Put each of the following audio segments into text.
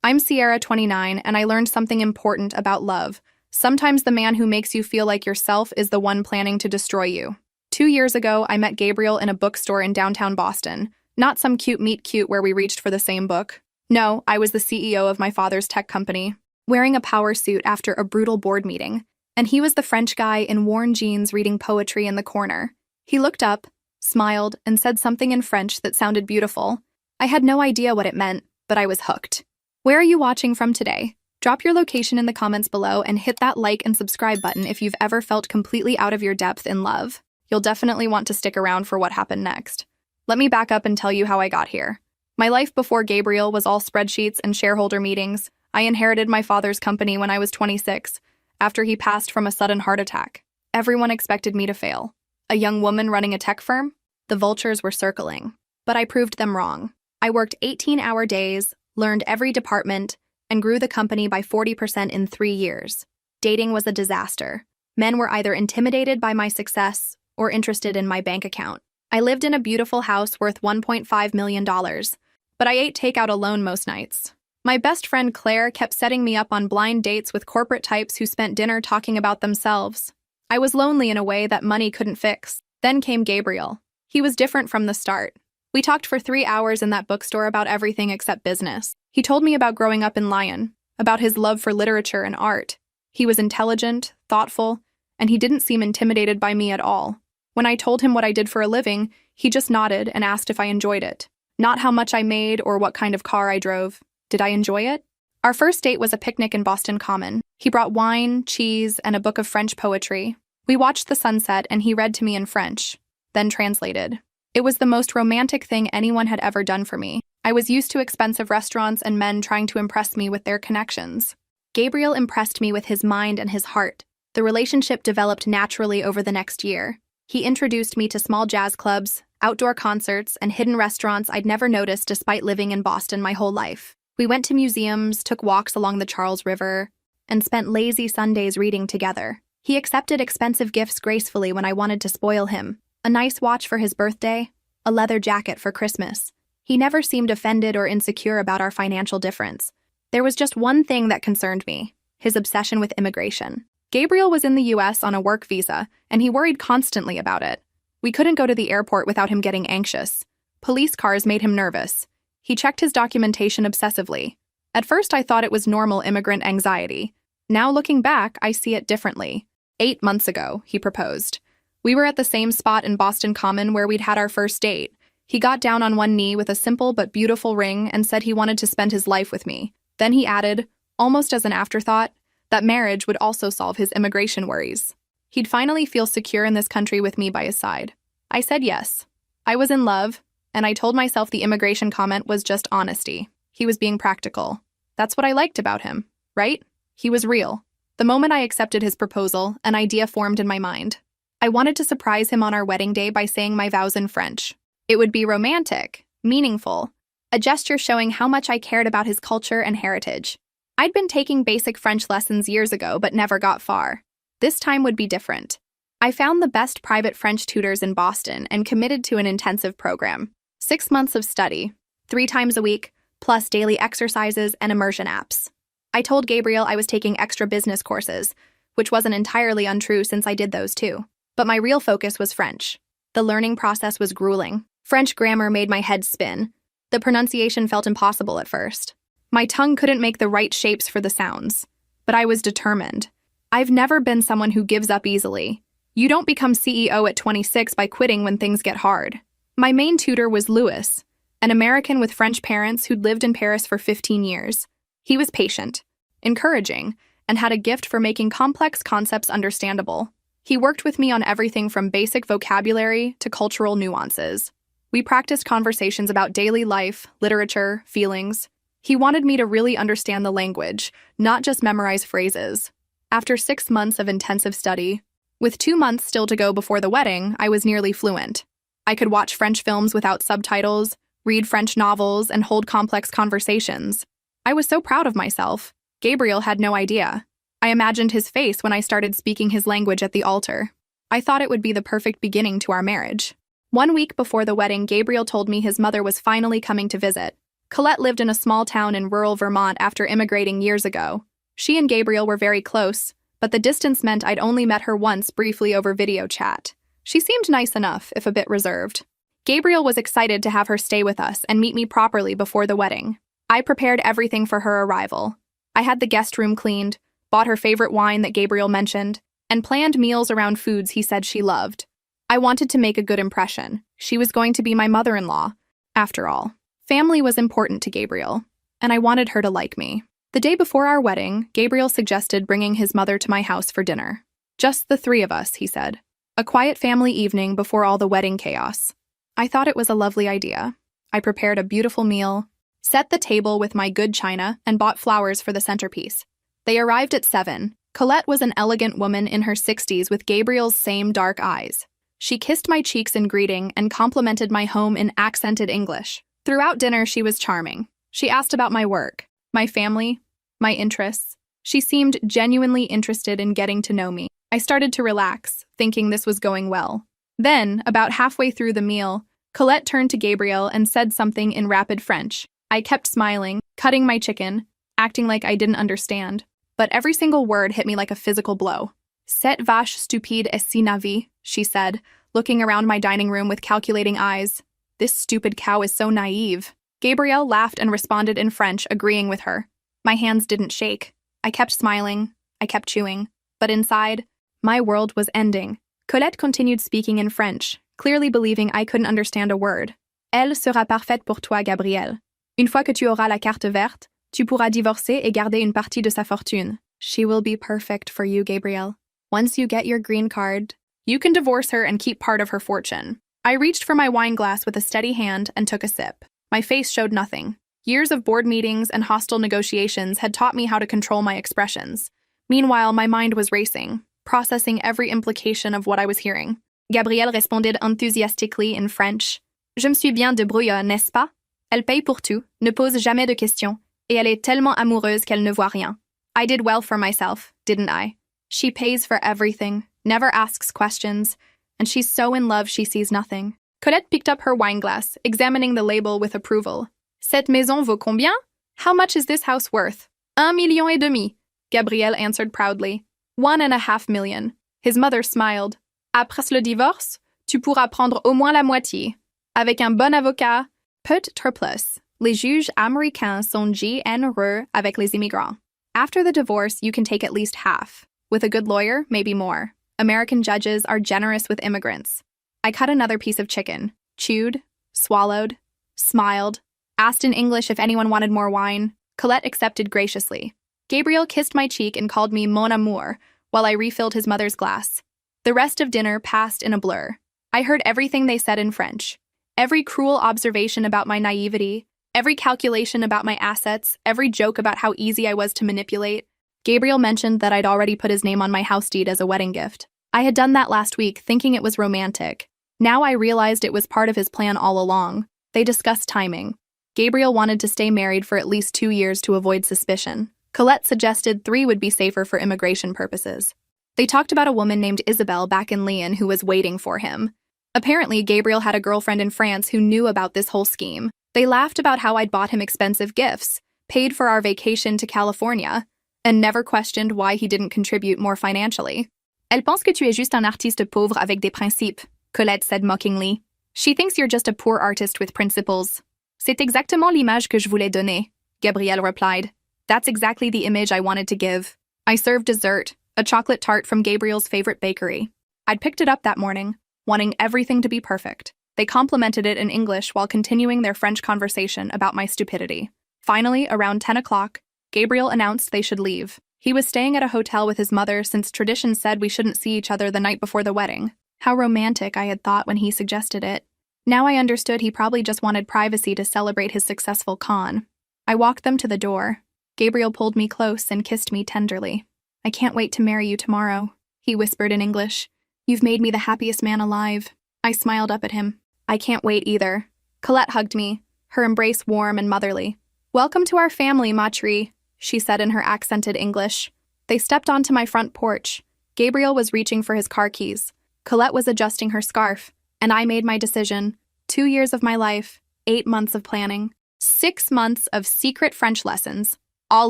I'm Sierra, 29, and I learned something important about love. Sometimes the man who makes you feel like yourself is the one planning to destroy you. 2 years ago, I met Gabriel in a bookstore in downtown Boston. Not some cute meet cute where we reached for the same book. No, I was the CEO of my father's tech company, wearing a power suit after a brutal board meeting. And he was the French guy in worn jeans reading poetry in the corner. He looked up, smiled, and said something in French that sounded beautiful. I had no idea what it meant, but I was hooked. Where are you watching from today? Drop your location in the comments below and hit that like and subscribe button if you've ever felt completely out of your depth in love. You'll definitely want to stick around for what happened next. Let me back up and tell you how I got here. My life before Gabriel was all spreadsheets and shareholder meetings. I inherited my father's company when I was 26, after he passed from a sudden heart attack. Everyone expected me to fail. A young woman running a tech firm? The vultures were circling. But I proved them wrong. I worked 18-hour days, learned every department, and grew the company by 40% in 3 years. Dating was a disaster. Men were either intimidated by my success or interested in my bank account. I lived in a beautiful house worth $1.5 million, but I ate takeout alone most nights. My best friend Claire kept setting me up on blind dates with corporate types who spent dinner talking about themselves. I was lonely in a way that money couldn't fix. Then came Gabriel. He was different from the start. We talked for 3 hours in that bookstore about everything except business. He told me about growing up in Lyon, about his love for literature and art. He was intelligent, thoughtful, and he didn't seem intimidated by me at all. When I told him what I did for a living, he just nodded and asked if I enjoyed it. Not how much I made or what kind of car I drove. Did I enjoy it? Our first date was a picnic in Boston Common. He brought wine, cheese, and a book of French poetry. We watched the sunset and he read to me in French, then translated. It was the most romantic thing anyone had ever done for me. I was used to expensive restaurants and men trying to impress me with their connections. Gabriel impressed me with his mind and his heart. The relationship developed naturally over the next year. He introduced me to small jazz clubs, outdoor concerts, and hidden restaurants I'd never noticed despite living in Boston my whole life. We went to museums, took walks along the Charles River, and spent lazy Sundays reading together. He accepted expensive gifts gracefully when I wanted to spoil him. A nice watch for his birthday, a leather jacket for Christmas. He never seemed offended or insecure about our financial difference. There was just one thing that concerned me: his obsession with immigration. Gabriel was in the US on a work visa, and he worried constantly about it. We couldn't go to the airport without him getting anxious. Police cars made him nervous. He checked his documentation obsessively. At first, I thought it was normal immigrant anxiety. Now, looking back, I see it differently. 8 months ago, he proposed. We were at the same spot in Boston Common where we'd had our first date. He got down on one knee with a simple but beautiful ring and said he wanted to spend his life with me. Then he added, almost as an afterthought, that marriage would also solve his immigration worries. He'd finally feel secure in this country with me by his side. I said yes. I was in love, and I told myself the immigration comment was just honesty. He was being practical. That's what I liked about him, right? He was real. The moment I accepted his proposal, an idea formed in my mind. I wanted to surprise him on our wedding day by saying my vows in French. It would be romantic, meaningful, a gesture showing how much I cared about his culture and heritage. I'd been taking basic French lessons years ago but never got far. This time would be different. I found the best private French tutors in Boston and committed to an intensive program. 6 months of study, 3 times a week, plus daily exercises and immersion apps. I told Gabriel I was taking extra business courses, which wasn't entirely untrue since I did those too. But my real focus was French. The learning process was grueling. French grammar made my head spin. The pronunciation felt impossible at first. My tongue couldn't make the right shapes for the sounds. But I was determined. I've never been someone who gives up easily. You don't become CEO at 26 by quitting when things get hard. My main tutor was Louis, an American with French parents who'd lived in Paris for 15 years. He was patient, encouraging, and had a gift for making complex concepts understandable. He worked with me on everything from basic vocabulary to cultural nuances. We practiced conversations about daily life, literature, feelings. He wanted me to really understand the language, not just memorize phrases. After 6 months of intensive study, with 2 months still to go before the wedding, I was nearly fluent. I could watch French films without subtitles, read French novels, and hold complex conversations. I was so proud of myself. Gabriel had no idea. I imagined his face when I started speaking his language at the altar. I thought it would be the perfect beginning to our marriage. 1 week before the wedding, Gabriel told me his mother was finally coming to visit. Colette lived in a small town in rural Vermont after immigrating years ago. She and Gabriel were very close, but the distance meant I'd only met her once briefly over video chat. She seemed nice enough, if a bit reserved. Gabriel was excited to have her stay with us and meet me properly before the wedding. I prepared everything for her arrival. I had the guest room cleaned, bought her favorite wine that Gabriel mentioned, and planned meals around foods he said she loved. I wanted to make a good impression. She was going to be my mother-in-law. After all, family was important to Gabriel, and I wanted her to like me. The day before our wedding, Gabriel suggested bringing his mother to my house for dinner. Just the three of us, he said. A quiet family evening before all the wedding chaos. I thought it was a lovely idea. I prepared a beautiful meal, set the table with my good china, and bought flowers for the centerpiece. They arrived at 7. Colette was an elegant woman in her 60s with Gabriel's same dark eyes. She kissed my cheeks in greeting and complimented my home in accented English. Throughout dinner, she was charming. She asked about my work, my family, my interests. She seemed genuinely interested in getting to know me. I started to relax, thinking this was going well. Then, about halfway through the meal, Colette turned to Gabriel and said something in rapid French. I kept smiling, cutting my chicken, acting like I didn't understand. But every single word hit me like a physical blow. Cette vache stupide est si naïve, she said, looking around my dining room with calculating eyes. This stupid cow is so naive. Gabriel laughed and responded in French, agreeing with her. My hands didn't shake. I kept smiling. I kept chewing. But inside, my world was ending. Colette continued speaking in French, clearly believing I couldn't understand a word. Elle sera parfaite pour toi, Gabriel. Une fois que tu auras la carte verte, tu pourras divorcer et garder une partie de sa fortune. She will be perfect for you, Gabriel. Once you get your green card, you can divorce her and keep part of her fortune. I reached for my wine glass with a steady hand and took a sip. My face showed nothing. Years of board meetings and hostile negotiations had taught me how to control my expressions. Meanwhile, my mind was racing, processing every implication of what I was hearing. Gabrielle responded enthusiastically in French. Je me suis bien débrouillée, n'est-ce pas? Elle paye pour tout, ne pose jamais de questions, et elle est tellement amoureuse qu'elle ne voit rien. I did well for myself, didn't I? She pays for everything, never asks questions, and she's so in love she sees nothing. Colette picked up her wine glass, examining the label with approval. Cette maison vaut combien? How much is this house worth? 1,5 million. Gabriel answered proudly. 1.5 million. His mother smiled. Après le divorce, tu pourras prendre au moins la moitié. Avec un bon avocat, peut-être plus. Les juges américains sont généreux avec les immigrants. After the divorce, you can take at least half. With a good lawyer, maybe more. American judges are generous with immigrants. I cut another piece of chicken, chewed, swallowed, smiled, asked in English if anyone wanted more wine. Colette accepted graciously. Gabriel kissed my cheek and called me mon amour while I refilled his mother's glass. The rest of dinner passed in a blur. I heard everything they said in French. Every cruel observation about my naivety, every calculation about my assets, every joke about how easy I was to manipulate. Gabriel mentioned that I'd already put his name on my house deed as a wedding gift. I had done that last week, thinking it was romantic. Now I realized it was part of his plan all along. They discussed timing. Gabriel wanted to stay married for at least 2 years to avoid suspicion. Colette suggested 3 would be safer for immigration purposes. They talked about a woman named Isabel back in Lyon who was waiting for him. Apparently, Gabriel had a girlfriend in France who knew about this whole scheme. They laughed about how I'd bought him expensive gifts, paid for our vacation to California, and never questioned why he didn't contribute more financially. Elle pense que tu es juste un artiste pauvre avec des principes, Colette said mockingly. She thinks you're just a poor artist with principles. C'est exactement l'image que je voulais donner, Gabrielle replied. That's exactly the image I wanted to give. I served dessert, a chocolate tart from Gabriel's favorite bakery. I'd picked it up that morning, wanting everything to be perfect. They complimented it in English while continuing their French conversation about my stupidity. Finally, around 10 o'clock, Gabriel announced they should leave. He was staying at a hotel with his mother since tradition said we shouldn't see each other the night before the wedding. How romantic I had thought when he suggested it. Now I understood he probably just wanted privacy to celebrate his successful con. I walked them to the door. Gabriel pulled me close and kissed me tenderly. I can't wait to marry you tomorrow, he whispered in English. You've made me the happiest man alive. I smiled up at him. I can't wait either. Colette hugged me, her embrace warm and motherly. Welcome to our family, ma chérie, she said in her accented English. They stepped onto my front porch. Gabriel was reaching for his car keys. Colette was adjusting her scarf, and I made my decision. 2 years of my life, 8 months of planning. 6 months of secret French lessons, all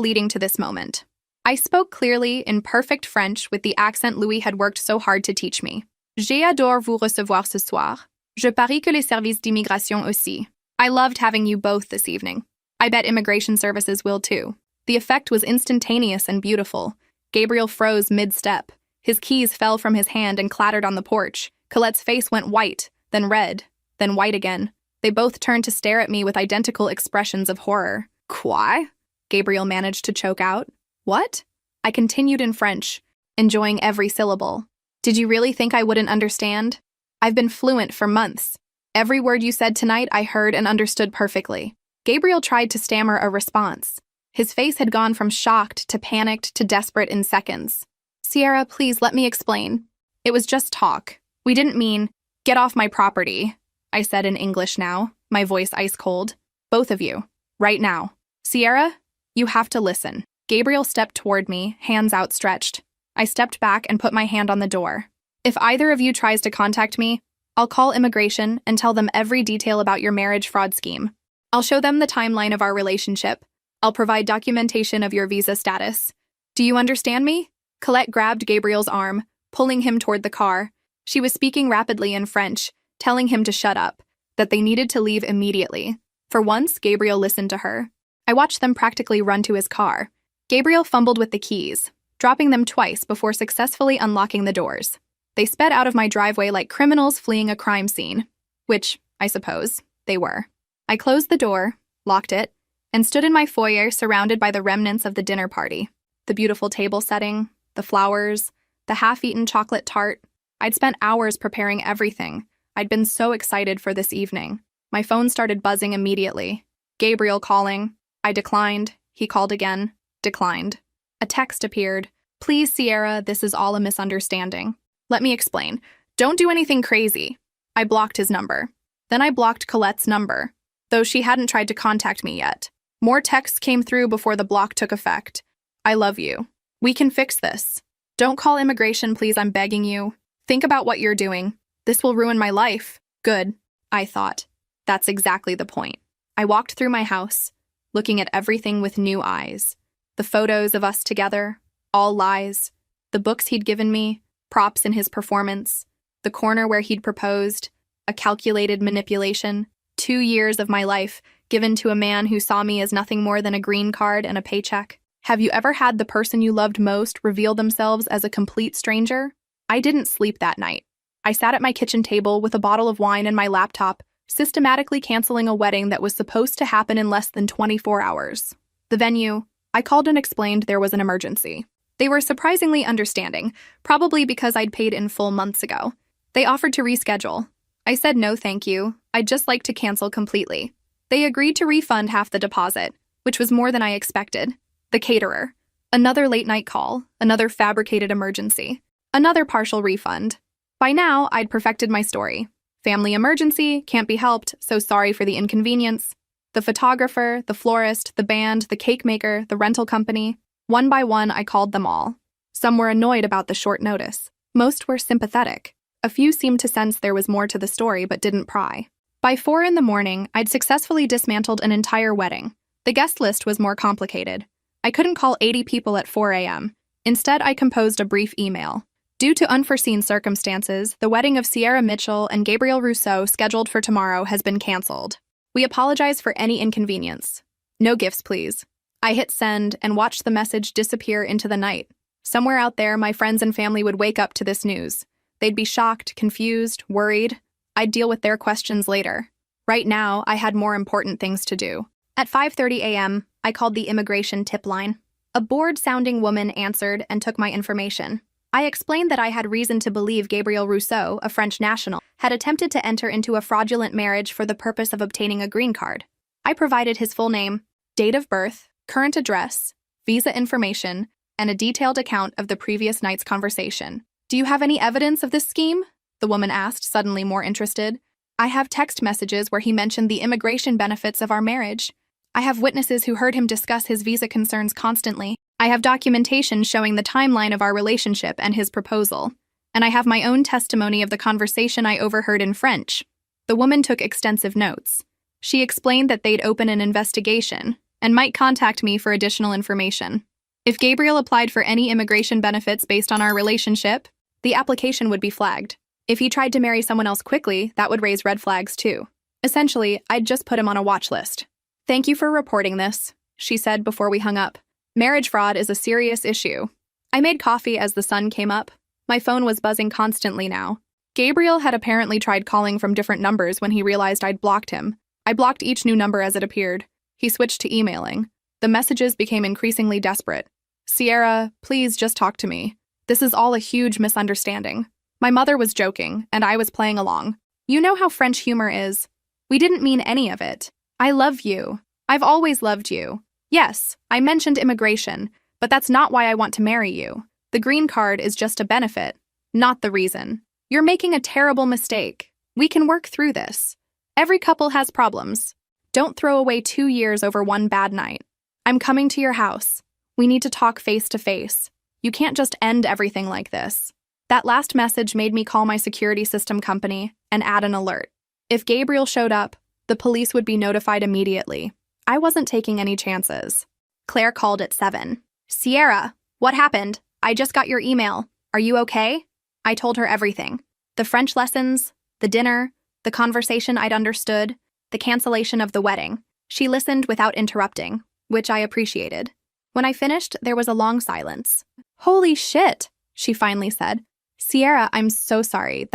leading to this moment. I spoke clearly in perfect French with the accent Louis had worked so hard to teach me. J'adore vous recevoir ce soir. Je parie que les services d'immigration aussi. I loved having you both this evening. I bet immigration services will too. The effect was instantaneous and beautiful. Gabriel froze mid-step. His keys fell from his hand and clattered on the porch. Colette's face went white, then red, then white again. They both turned to stare at me with identical expressions of horror. Quoi? Gabriel managed to choke out. What? I continued in French, enjoying every syllable. Did you really think I wouldn't understand? I've been fluent for months. Every word you said tonight I heard and understood perfectly. Gabriel tried to stammer a response. His face had gone from shocked to panicked to desperate in seconds. Sierra, please let me explain. It was just talk. We didn't mean, get off my property, I said in English now, my voice ice cold. Both of you. Right now. Sierra, you have to listen. Gabriel stepped toward me, hands outstretched. I stepped back and put my hand on the door. If either of you tries to contact me, I'll call immigration and tell them every detail about your marriage fraud scheme. I'll show them the timeline of our relationship. I'll provide documentation of your visa status. Do you understand me? Colette grabbed Gabriel's arm, pulling him toward the car. She was speaking rapidly in French, telling him to shut up, that they needed to leave immediately. For once, Gabriel listened to her. I watched them practically run to his car. Gabriel fumbled with the keys, dropping them twice before successfully unlocking the doors. They sped out of my driveway like criminals fleeing a crime scene, which, I suppose, they were. I closed the door, locked it, and stood in my foyer surrounded by the remnants of the dinner party. The beautiful table setting, the flowers, the half-eaten chocolate tart. I'd spent hours preparing everything. I'd been so excited for this evening. My phone started buzzing immediately. Gabriel calling. I declined. He called again. Declined. A text appeared. Please, Sierra, this is all a misunderstanding. Let me explain. Don't do anything crazy. I blocked his number. Then I blocked Colette's number, though she hadn't tried to contact me yet. More texts came through before the block took effect. I love you. We can fix this. Don't call immigration, please, I'm begging you. Think about what you're doing. This will ruin my life. Good, I thought. That's exactly the point. I walked through my house, looking at everything with new eyes. The photos of us together, all lies. The books he'd given me, props in his performance. The corner where he'd proposed, a calculated manipulation. 2 years of my life given to a man who saw me as nothing more than a green card and a paycheck. Have you ever had the person you loved most reveal themselves as a complete stranger? I didn't sleep that night. I sat at my kitchen table with a bottle of wine and my laptop, systematically canceling a wedding that was supposed to happen in less than 24 hours. The venue, I called and explained there was an emergency. They were surprisingly understanding, probably because I'd paid in full months ago. They offered to reschedule. I said no thank you, I'd just like to cancel completely. They agreed to refund half the deposit, which was more than I expected. The caterer. Another late-night call, another fabricated emergency, another partial refund. By now, I'd perfected my story. Family emergency, can't be helped, so sorry for the inconvenience. The photographer, the florist, the band, the cake maker, the rental company. One by one, I called them all. Some were annoyed about the short notice. Most were sympathetic. A few seemed to sense there was more to the story but didn't pry. By 4 in the morning, I'd successfully dismantled an entire wedding. The guest list was more complicated. I couldn't call 80 people at 4 a.m. Instead, I composed a brief email. Due to unforeseen circumstances, the wedding of Sierra Mitchell and Gabriel Rousseau scheduled for tomorrow has been canceled. We apologize for any inconvenience. No gifts, please. I hit send and watched the message disappear into the night. Somewhere out there, my friends and family would wake up to this news. They'd be shocked, confused, worried. I'd deal with their questions later. Right now, I had more important things to do. At 5:30 a.m., I called the immigration tip line. A bored-sounding woman answered and took my information. I explained that I had reason to believe Gabriel Rousseau, a French national, had attempted to enter into a fraudulent marriage for the purpose of obtaining a green card. I provided his full name, date of birth, current address, visa information, and a detailed account of the previous night's conversation. Do you have any evidence of this scheme? The woman asked, suddenly more interested. I have text messages where he mentioned the immigration benefits of our marriage. I have witnesses who heard him discuss his visa concerns constantly. I have documentation showing the timeline of our relationship and his proposal. And I have my own testimony of the conversation I overheard in French. The woman took extensive notes. She explained that they'd open an investigation and might contact me for additional information. If Gabriel applied for any immigration benefits based on our relationship, the application would be flagged. If he tried to marry someone else quickly, that would raise red flags too. Essentially, I'd just put him on a watch list. "Thank you for reporting this," she said before we hung up. "Marriage fraud is a serious issue." I made coffee as the sun came up. My phone was buzzing constantly now. Gabriel had apparently tried calling from different numbers when he realized I'd blocked him. I blocked each new number as it appeared. He switched to emailing. The messages became increasingly desperate. "Sierra, please just talk to me. This is all a huge misunderstanding." My mother was joking, and I was playing along. "You know how French humor is. We didn't mean any of it. I love you. I've always loved you. Yes, I mentioned immigration, but that's not why I want to marry you. The green card is just a benefit, not the reason. You're making a terrible mistake. We can work through this. Every couple has problems. Don't throw away 2 years over one bad night. I'm coming to your house. We need to talk face to face. You can't just end everything like this." That last message made me call my security system company and add an alert. If Gabriel showed up, the police would be notified immediately. I wasn't taking any chances. Claire called at 7. "Sierra, what happened? I just got your email. Are you okay?" I told her everything. The French lessons, the dinner, the conversation I'd understood, the cancellation of the wedding. She listened without interrupting, which I appreciated. When I finished, there was a long silence. "Holy shit," she finally said. "Sierra, I'm so sorry.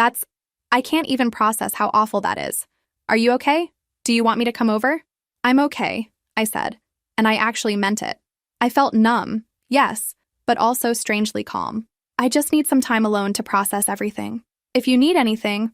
I can't even process how awful that is. Are you okay? Do you want me to come over?" "I'm okay," I said, and I actually meant it. I felt numb, yes, but also strangely calm. "I just need some time alone to process everything. If you need anything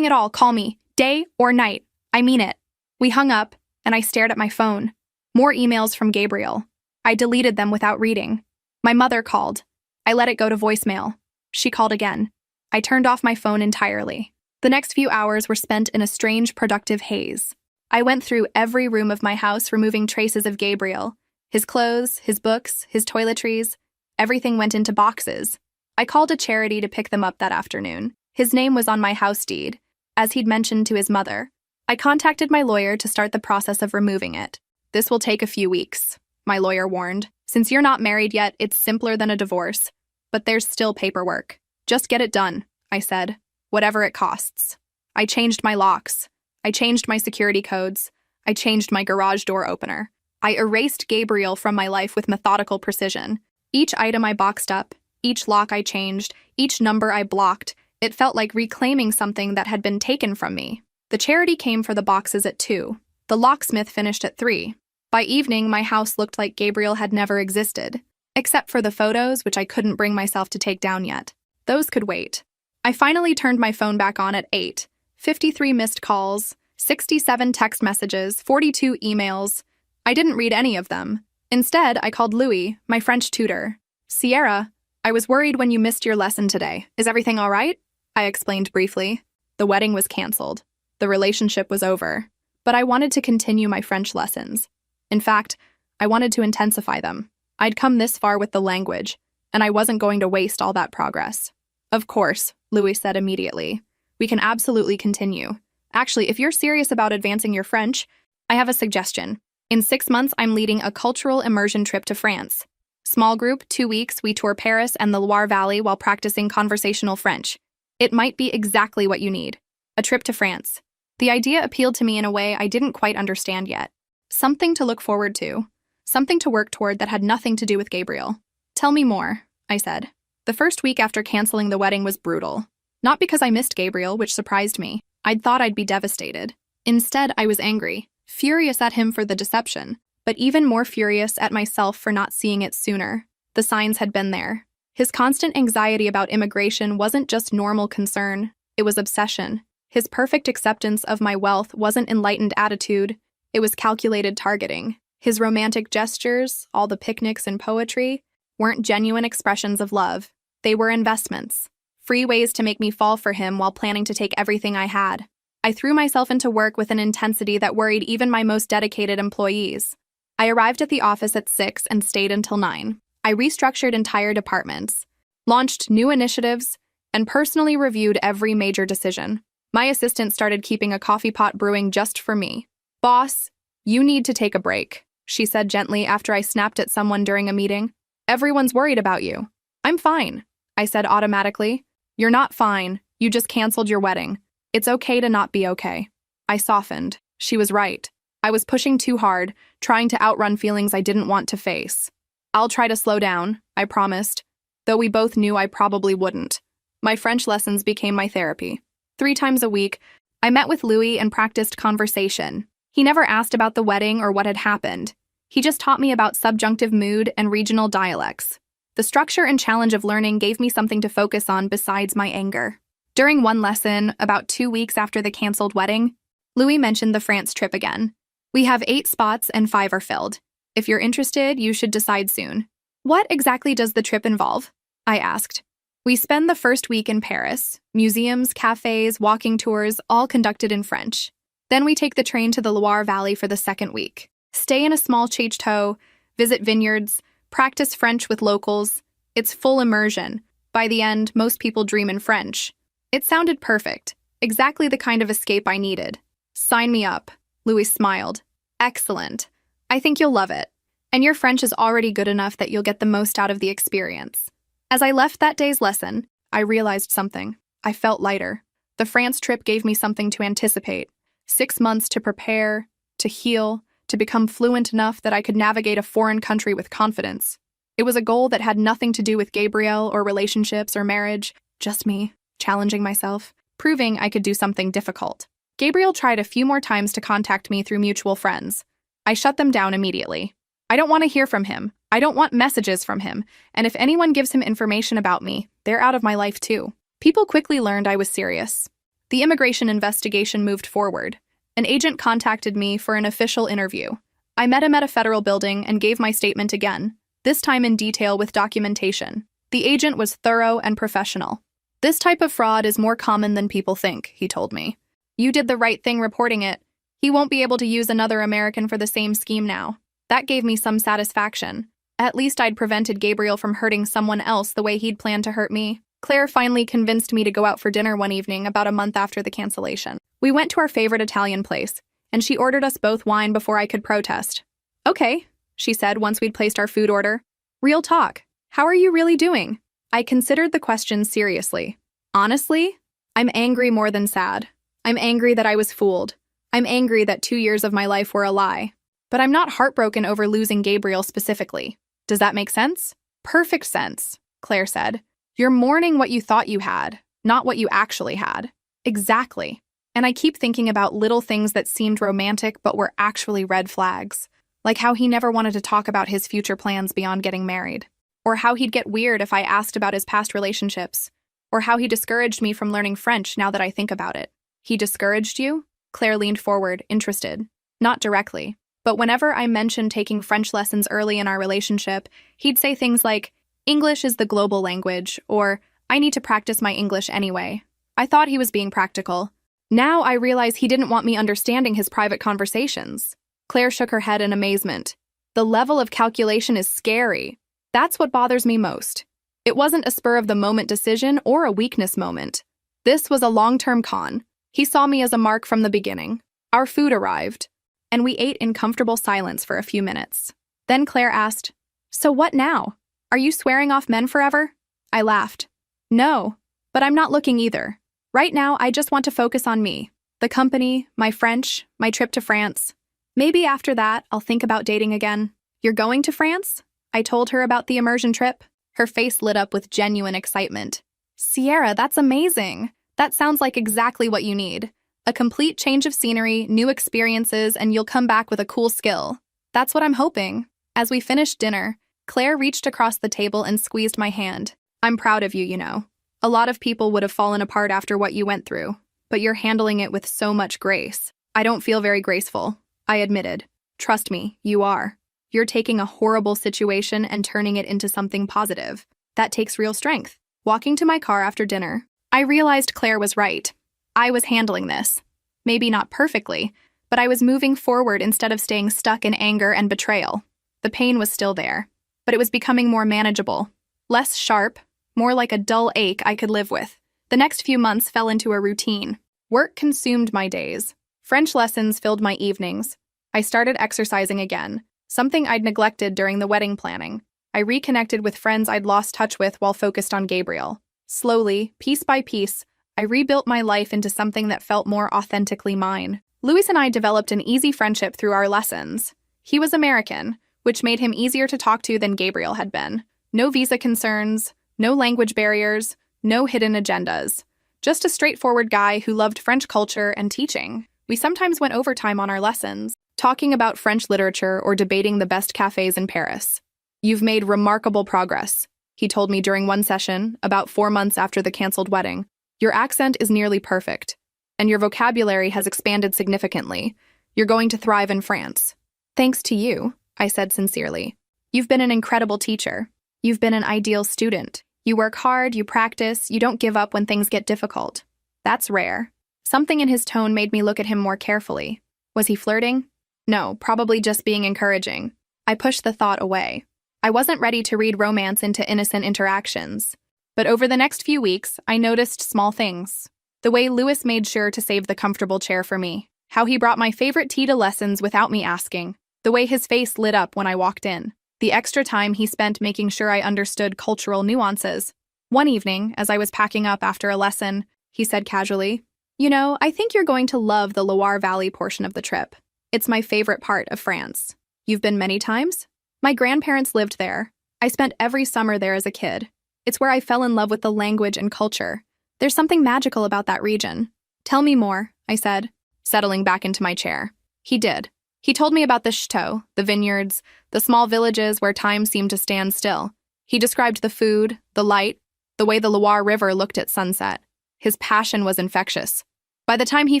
at all, call me, day or night. I mean it." We hung up, and I stared at my phone. More emails from Gabriel. I deleted them without reading. My mother called. I let it go to voicemail. She called again. I turned off my phone entirely. The next few hours were spent in a strange, productive haze. I went through every room of my house, removing traces of Gabriel. His clothes, his books, his toiletries. Everything went into boxes. I called a charity to pick them up that afternoon. His name was on my house deed, as he'd mentioned to his mother. I contacted my lawyer to start the process of removing it. "This will take a few weeks," my lawyer warned. "Since you're not married yet, it's simpler than a divorce. But there's still paperwork. Just get it done," I said, "whatever it costs." I changed my locks. I changed my security codes. I changed my garage door opener. I erased Gabriel from my life with methodical precision. Each item I boxed up, each lock I changed, each number I blocked, it felt like reclaiming something that had been taken from me. The charity came for the boxes at 2. The locksmith finished at 3. By evening, my house looked like Gabriel had never existed, except for the photos, which I couldn't bring myself to take down yet. Those could wait. I finally turned my phone back on at 8. 53 missed calls, 67 text messages, 42 emails. I didn't read any of them. Instead, I called Louis, my French tutor. "Sierra, I was worried when you missed your lesson today. Is everything all right?" I explained briefly. The wedding was canceled. The relationship was over. But I wanted to continue my French lessons. In fact, I wanted to intensify them. I'd come this far with the language, and I wasn't going to waste all that progress. "Of course," Louis said immediately. "We can absolutely continue. Actually, if you're serious about advancing your French, I have a suggestion. In 6 months, I'm leading a cultural immersion trip to France. Small group, 2 weeks, we tour Paris and the Loire Valley while practicing conversational French. It might be exactly what you need. A trip to France." The idea appealed to me in a way I didn't quite understand yet. Something to look forward to. Something to work toward that had nothing to do with Gabriel. "Tell me more," I said. The first week after canceling the wedding was brutal. Not because I missed Gabriel, which surprised me. I'd thought I'd be devastated. Instead, I was angry, furious at him for the deception, but even more furious at myself for not seeing it sooner. The signs had been there. His constant anxiety about immigration wasn't just normal concern, it was obsession. His perfect acceptance of my wealth wasn't enlightened attitude, it was calculated targeting. His romantic gestures, all the picnics and poetry, weren't genuine expressions of love. They were investments. Free ways to make me fall for him while planning to take everything I had. I threw myself into work with an intensity that worried even my most dedicated employees. I arrived at the office at 6 and stayed until 9. I restructured entire departments, launched new initiatives, and personally reviewed every major decision. My assistant started keeping a coffee pot brewing just for me. Boss, you need to take a break, she said gently after I snapped at someone during a meeting. Everyone's worried about you. I'm fine, I said automatically. You're not fine. You just canceled your wedding. It's okay to not be okay. I softened. She was right. I was pushing too hard, trying to outrun feelings I didn't want to face. I'll try to slow down, I promised, though we both knew I probably wouldn't. My French lessons became my therapy. 3 times a week, I met with Louis and practiced conversation. He never asked about the wedding or what had happened. He just taught me about subjunctive mood and regional dialects. The structure and challenge of learning gave me something to focus on besides my anger. During one lesson, about 2 weeks after the canceled wedding, Louis mentioned the France trip again. We have 8 spots and 5 are filled. If you're interested, you should decide soon. What exactly does the trip involve? I asked. We spend the first week in Paris. Museums, cafes, walking tours, all conducted in French. Then we take the train to the Loire Valley for the second week. Stay in a small chateau, visit vineyards, practice French with locals. It's full immersion. By the end, most people dream in French. It sounded perfect. Exactly the kind of escape I needed. Sign me up. Louis smiled. Excellent. I think you'll love it. And your French is already good enough that you'll get the most out of the experience. As I left that day's lesson, I realized something. I felt lighter. The France trip gave me something to anticipate. 6 months to prepare, to heal, to become fluent enough that I could navigate a foreign country with confidence. It was a goal that had nothing to do with Gabriel or relationships or marriage, just me, challenging myself, proving I could do something difficult. Gabriel tried a few more times to contact me through mutual friends. I shut them down immediately. I don't want to hear from him. I don't want messages from him. And if anyone gives him information about me, they're out of my life too. People quickly learned I was serious. The immigration investigation moved forward. An agent contacted me for an official interview. I met him at a federal building and gave my statement again, this time in detail with documentation. The agent was thorough and professional. This type of fraud is more common than people think, he told me. You did the right thing reporting it. He won't be able to use another American for the same scheme now. That gave me some satisfaction. At least I'd prevented Gabriel from hurting someone else the way he'd planned to hurt me. Claire finally convinced me to go out for dinner one evening about a month after the cancellation. We went to our favorite Italian place, and she ordered us both wine before I could protest. Okay, she said once we'd placed our food order. Real talk. How are you really doing? I considered the question seriously. Honestly, I'm angry more than sad. I'm angry that I was fooled. I'm angry that 2 years of my life were a lie. But I'm not heartbroken over losing Gabriel specifically. Does that make sense? Perfect sense, Claire said. You're mourning what you thought you had, not what you actually had. Exactly. And I keep thinking about little things that seemed romantic but were actually red flags. Like how he never wanted to talk about his future plans beyond getting married. Or how he'd get weird if I asked about his past relationships. Or how he discouraged me from learning French now that I think about it. He discouraged you? Claire leaned forward, interested. Not directly. But whenever I mentioned taking French lessons early in our relationship, he'd say things like, English is the global language, or I need to practice my English anyway. I thought he was being practical. Now I realize he didn't want me understanding his private conversations. Claire shook her head in amazement. The level of calculation is scary. That's what bothers me most. It wasn't a spur-of-the-moment decision or a weakness moment. This was a long-term con. He saw me as a mark from the beginning. Our food arrived, and we ate in comfortable silence for a few minutes. Then Claire asked, So what now? Are you swearing off men forever? I laughed. No, but I'm not looking either. Right now, I just want to focus on me, the company, my French, my trip to France. Maybe after that, I'll think about dating again. You're going to France? I told her about the immersion trip. Her face lit up with genuine excitement. Sierra, that's amazing. That sounds like exactly what you need. A complete change of scenery, new experiences, and you'll come back with a cool skill. That's what I'm hoping. As we finished dinner, Claire reached across the table and squeezed my hand. I'm proud of you, you know. A lot of people would have fallen apart after what you went through, but you're handling it with so much grace. I don't feel very graceful, I admitted. Trust me, you are. You're taking a horrible situation and turning it into something positive. That takes real strength. Walking to my car after dinner, I realized Claire was right. I was handling this. Maybe not perfectly, but I was moving forward instead of staying stuck in anger and betrayal. The pain was still there, but it was becoming more manageable. Less sharp, more like a dull ache I could live with. The next few months fell into a routine. Work consumed my days. French lessons filled my evenings. I started exercising again, something I'd neglected during the wedding planning. I reconnected with friends I'd lost touch with while focused on Gabriel. Slowly, piece by piece, I rebuilt my life into something that felt more authentically mine. Louis and I developed an easy friendship through our lessons. He was American, which made him easier to talk to than Gabriel had been. No visa concerns, no language barriers, no hidden agendas. Just a straightforward guy who loved French culture and teaching. We sometimes went overtime on our lessons, talking about French literature or debating the best cafes in Paris. "You've made remarkable progress," he told me during one session, about 4 months after the canceled wedding. "Your accent is nearly perfect, and your vocabulary has expanded significantly. You're going to thrive in France." "Thanks to you," I said sincerely. "You've been an incredible teacher. You've been an ideal student. You work hard, you practice, you don't give up when things get difficult. That's rare." Something in his tone made me look at him more carefully. Was he flirting? No, probably just being encouraging. I pushed the thought away. I wasn't ready to read romance into innocent interactions. But over the next few weeks, I noticed small things. The way Louis made sure to save the comfortable chair for me. How he brought my favorite tea to lessons without me asking. The way his face lit up when I walked in. The extra time he spent making sure I understood cultural nuances. One evening, as I was packing up after a lesson, he said casually, "You know, I think you're going to love the Loire Valley portion of the trip. It's my favorite part of France." "You've been many times?" "My grandparents lived there. I spent every summer there as a kid. It's where I fell in love with the language and culture. There's something magical about that region." "Tell me more," I said, settling back into my chair. He did. He told me about the chateau, the vineyards, the small villages where time seemed to stand still. He described the food, the light, the way the Loire River looked at sunset. His passion was infectious. By the time he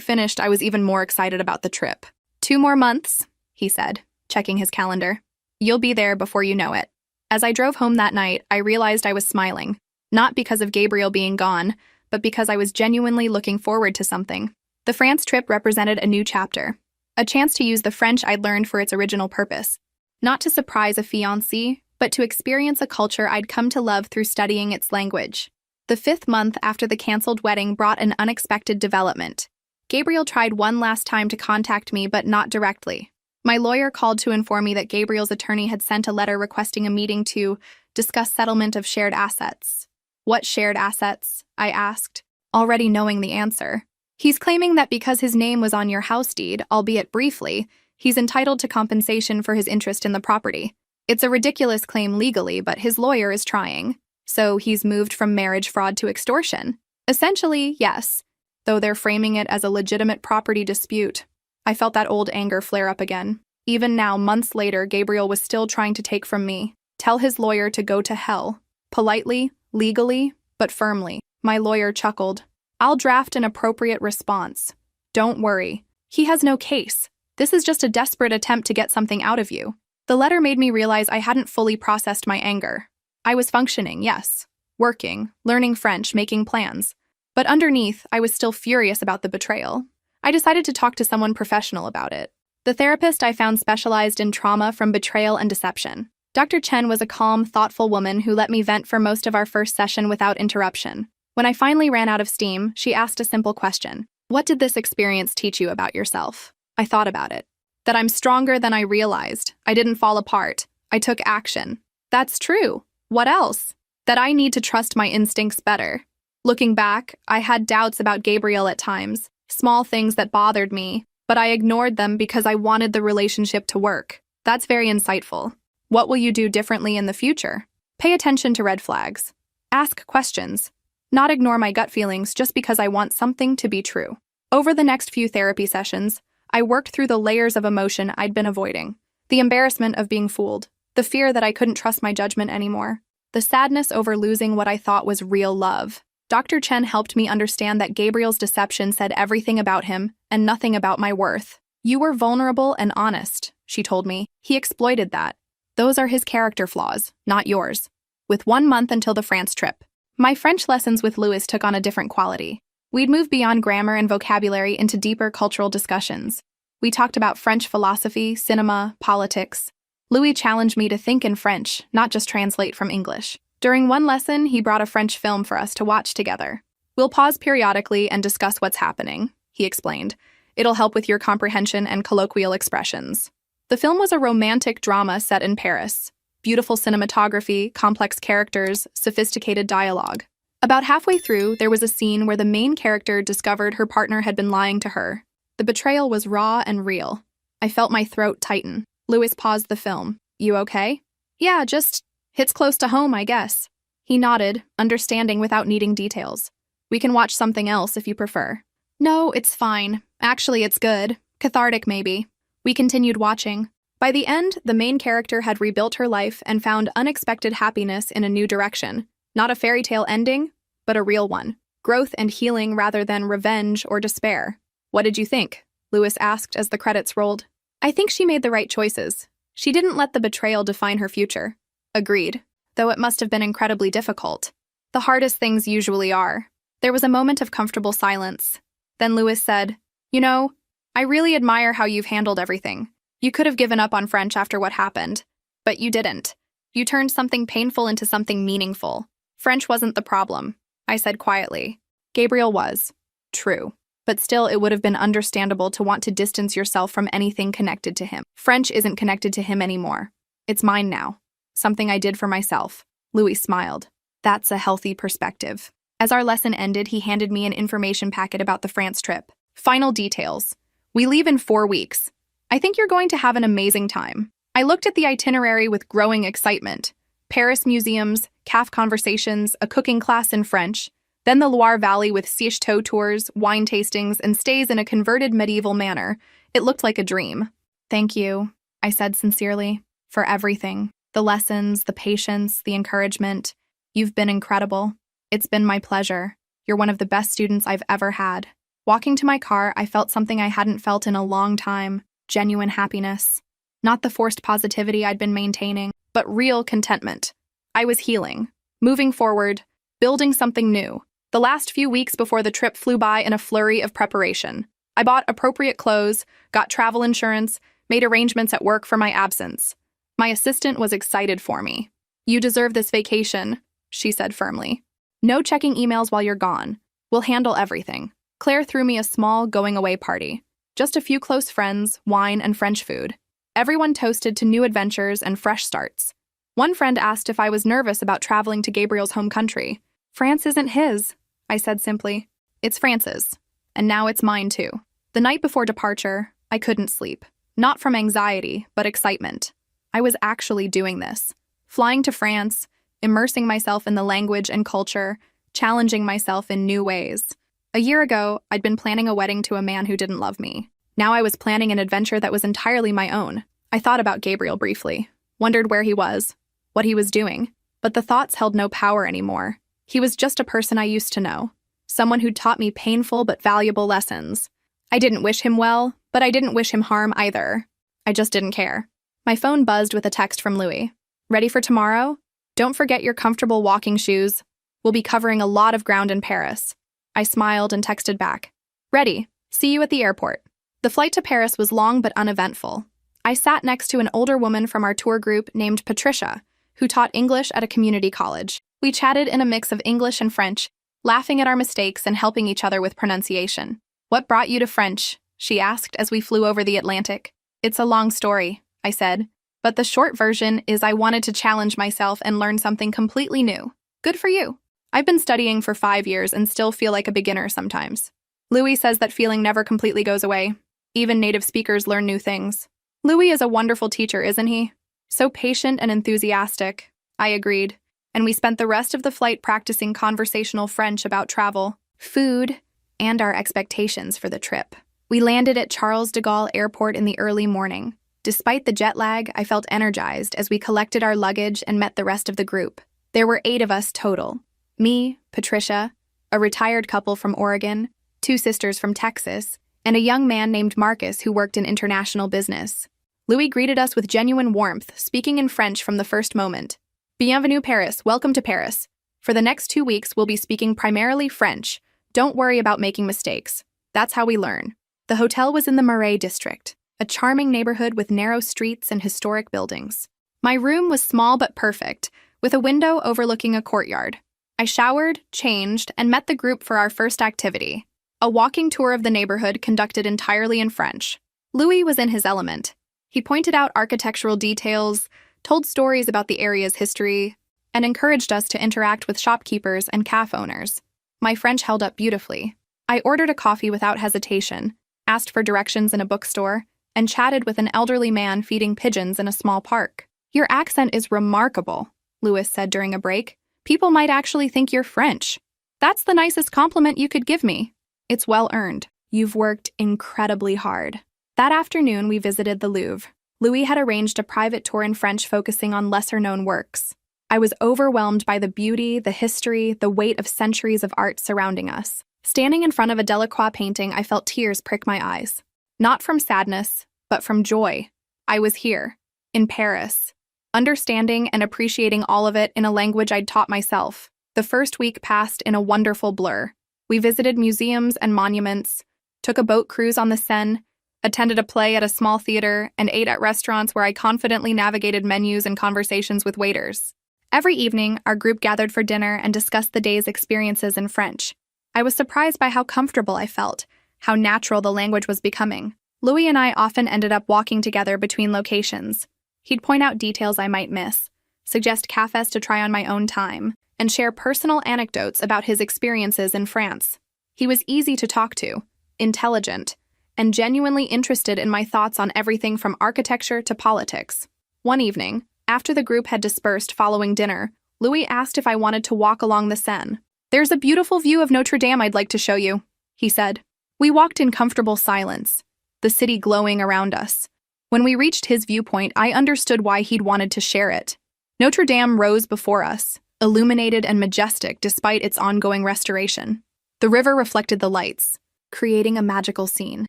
finished, I was even more excited about the trip. 2 more months, he said, checking his calendar. "You'll be there before you know it." As I drove home that night, I realized I was smiling, not because of Gabriel being gone, but because I was genuinely looking forward to something. The France trip represented a new chapter, a chance to use the French I'd learned for its original purpose, not to surprise a fiancé, but to experience a culture I'd come to love through studying its language. The 5th month after the canceled wedding brought an unexpected development. Gabriel tried one last time to contact me, but not directly. My lawyer called to inform me that Gabriel's attorney had sent a letter requesting a meeting to discuss settlement of shared assets. "What shared assets?" I asked, already knowing the answer. "He's claiming that because his name was on your house deed, albeit briefly, he's entitled to compensation for his interest in the property. It's a ridiculous claim legally, but his lawyer is trying. So he's moved from marriage fraud to extortion." "Essentially, yes, though they're framing it as a legitimate property dispute." I felt that old anger flare up again. Even now, months later, Gabriel was still trying to take from me. Tell his lawyer to go to hell. Politely, legally, but firmly. My lawyer chuckled. "I'll draft an appropriate response. Don't worry. He has no case. This is just a desperate attempt to get something out of you." The letter made me realize I hadn't fully processed my anger. I was functioning, yes. Working, learning French, making plans. But underneath, I was still furious about the betrayal. I decided to talk to someone professional about it. The therapist I found specialized in trauma from betrayal and deception. Dr. Chen was a calm, thoughtful woman who let me vent for most of our first session without interruption. When I finally ran out of steam, she asked a simple question. "What did this experience teach you about yourself?" I thought about it. That I'm stronger than I realized. I didn't fall apart. I took action. That's true. What else? That I need to trust my instincts better. Looking back, I had doubts about Gabriel at times, small things that bothered me, but I ignored them because I wanted the relationship to work. That's very insightful. What will you do differently in the future? Pay attention to red flags. Ask questions. Not ignore my gut feelings just because I want something to be true. Over the next few therapy sessions, I worked through the layers of emotion I'd been avoiding. The embarrassment of being fooled. The fear that I couldn't trust my judgment anymore. The sadness over losing what I thought was real love. Dr. Chen helped me understand that Gabriel's deception said everything about him and nothing about my worth. "You were vulnerable and honest," she told me. "He exploited that. Those are his character flaws, not yours." With 1 month until the France trip, my French lessons with Louis took on a different quality. We'd moved beyond grammar and vocabulary into deeper cultural discussions. We talked about French philosophy, cinema, politics. Louis challenged me to think in French, not just translate from English. During one lesson, he brought a French film for us to watch together. "We'll pause periodically and discuss what's happening," he explained. It'll help with your comprehension and colloquial expressions. The film was a romantic drama set in Paris. Beautiful cinematography, complex characters, sophisticated dialogue. About halfway through, there was a scene where the main character discovered her partner had been lying to her. The betrayal was raw and real. I felt my throat tighten. Lewis paused the film. You okay? Yeah, just hits close to home, I guess. He nodded, understanding without needing details. We can watch something else if you prefer. No, it's fine. Actually, it's good. Cathartic, maybe. We continued watching. By the end, the main character had rebuilt her life and found unexpected happiness in a new direction. Not a fairy tale ending, but a real one. Growth and healing rather than revenge or despair. What did you think? Lewis asked as the credits rolled. I think she made the right choices. She didn't let the betrayal define her future. Agreed, though it must have been incredibly difficult. The hardest things usually are. There was a moment of comfortable silence. Then Lewis said, You know, I really admire how you've handled everything. You could have given up on French after what happened, but you didn't. You turned something painful into something meaningful. French wasn't the problem, I said quietly. Gabriel was. True. But still, it would have been understandable to want to distance yourself from anything connected to him. French isn't connected to him anymore. It's mine now. Something I did for myself. Louis smiled. That's a healthy perspective. As our lesson ended, he handed me an information packet about the France trip. Final details. We leave in 4 weeks. I think you're going to have an amazing time. I looked at the itinerary with growing excitement. Paris museums, caf conversations, a cooking class in French, then the Loire Valley with chateau tours, wine tastings, and stays in a converted medieval manor. It looked like a dream. Thank you, I said sincerely, for everything. The lessons, the patience, the encouragement. You've been incredible. It's been my pleasure. You're one of the best students I've ever had. Walking to my car, I felt something I hadn't felt in a long time. Genuine happiness. Not the forced positivity I'd been maintaining, but real contentment. I was healing, moving forward, building something new. The last few weeks before the trip flew by in a flurry of preparation. I bought appropriate clothes, got travel insurance, made arrangements at work for my absence. My assistant was excited for me. You deserve this vacation, she said firmly. No checking emails while you're gone. We'll handle everything. Claire threw me a small going-away party. Just a few close friends, wine, and French food. Everyone toasted to new adventures and fresh starts. One friend asked if I was nervous about traveling to Gabriel's home country. France isn't his, I said simply. It's France's. And now it's mine too. The night before departure, I couldn't sleep. Not from anxiety, but excitement. I was actually doing this. Flying to France, immersing myself in the language and culture, challenging myself in new ways. A year ago, I'd been planning a wedding to a man who didn't love me. Now I was planning an adventure that was entirely my own. I thought about Gabriel briefly, wondered where he was, what he was doing, but the thoughts held no power anymore. He was just a person I used to know, someone who'd taught me painful but valuable lessons. I didn't wish him well, but I didn't wish him harm either. I just didn't care. My phone buzzed with a text from Louis. Ready for tomorrow? Don't forget your comfortable walking shoes. We'll be covering a lot of ground in Paris. I smiled and texted back. Ready. See you at the airport. The flight to Paris was long but uneventful. I sat next to an older woman from our tour group named Patricia, who taught English at a community college. We chatted in a mix of English and French, laughing at our mistakes and helping each other with pronunciation. What brought you to French? She asked as we flew over the Atlantic. It's a long story, I said, but the short version is I wanted to challenge myself and learn something completely new. Good for you. I've been studying for 5 years and still feel like a beginner sometimes. Louis says that feeling never completely goes away. Even native speakers learn new things. Louis is a wonderful teacher, isn't he? So patient and enthusiastic. I agreed. And we spent the rest of the flight practicing conversational French about travel, food, and our expectations for the trip. We landed at Charles de Gaulle Airport in the early morning. Despite the jet lag, I felt energized as we collected our luggage and met the rest of the group. There were 8 of us total. Me, Patricia, a retired couple from Oregon, 2 sisters from Texas, and a young man named Marcus who worked in international business. Louis greeted us with genuine warmth, speaking in French from the first moment. Bienvenue Paris, welcome to Paris. For the next 2 weeks, we'll be speaking primarily French. Don't worry about making mistakes. That's how we learn. The hotel was in the Marais district, a charming neighborhood with narrow streets and historic buildings. My room was small but perfect, with a window overlooking a courtyard. I showered, changed, and met the group for our first activity, a walking tour of the neighborhood conducted entirely in French. Louis was in his element. He pointed out architectural details, told stories about the area's history, and encouraged us to interact with shopkeepers and cafe owners. My French held up beautifully. I ordered a coffee without hesitation, asked for directions in a bookstore, and chatted with an elderly man feeding pigeons in a small park. "Your accent is remarkable," Louis said during a break. "People might actually think you're French." "That's the nicest compliment you could give me." "It's well earned. You've worked incredibly hard." That afternoon, we visited the Louvre. Louis had arranged a private tour in French focusing on lesser-known works. I was overwhelmed by the beauty, the history, the weight of centuries of art surrounding us. Standing in front of a Delacroix painting, I felt tears prick my eyes. Not from sadness, but from joy. I was here, in Paris, understanding and appreciating all of it in a language I'd taught myself. The first week passed in a wonderful blur. We visited museums and monuments, took a boat cruise on the Seine, attended a play at a small theater, and ate at restaurants where I confidently navigated menus and conversations with waiters. Every evening, our group gathered for dinner and discussed the day's experiences in French. I was surprised by how comfortable I felt, how natural the language was becoming. Louis and I often ended up walking together between locations. He'd point out details I might miss, suggest cafes to try on my own time, and share personal anecdotes about his experiences in France. He was easy to talk to, intelligent, and genuinely interested in my thoughts on everything from architecture to politics. One evening, after the group had dispersed following dinner, Louis asked if I wanted to walk along the Seine. "There's a beautiful view of Notre Dame I'd like to show you," he said. We walked in comfortable silence, the city glowing around us. When we reached his viewpoint, I understood why he'd wanted to share it. Notre Dame rose before us, illuminated and majestic despite its ongoing restoration. The river reflected the lights, creating a magical scene.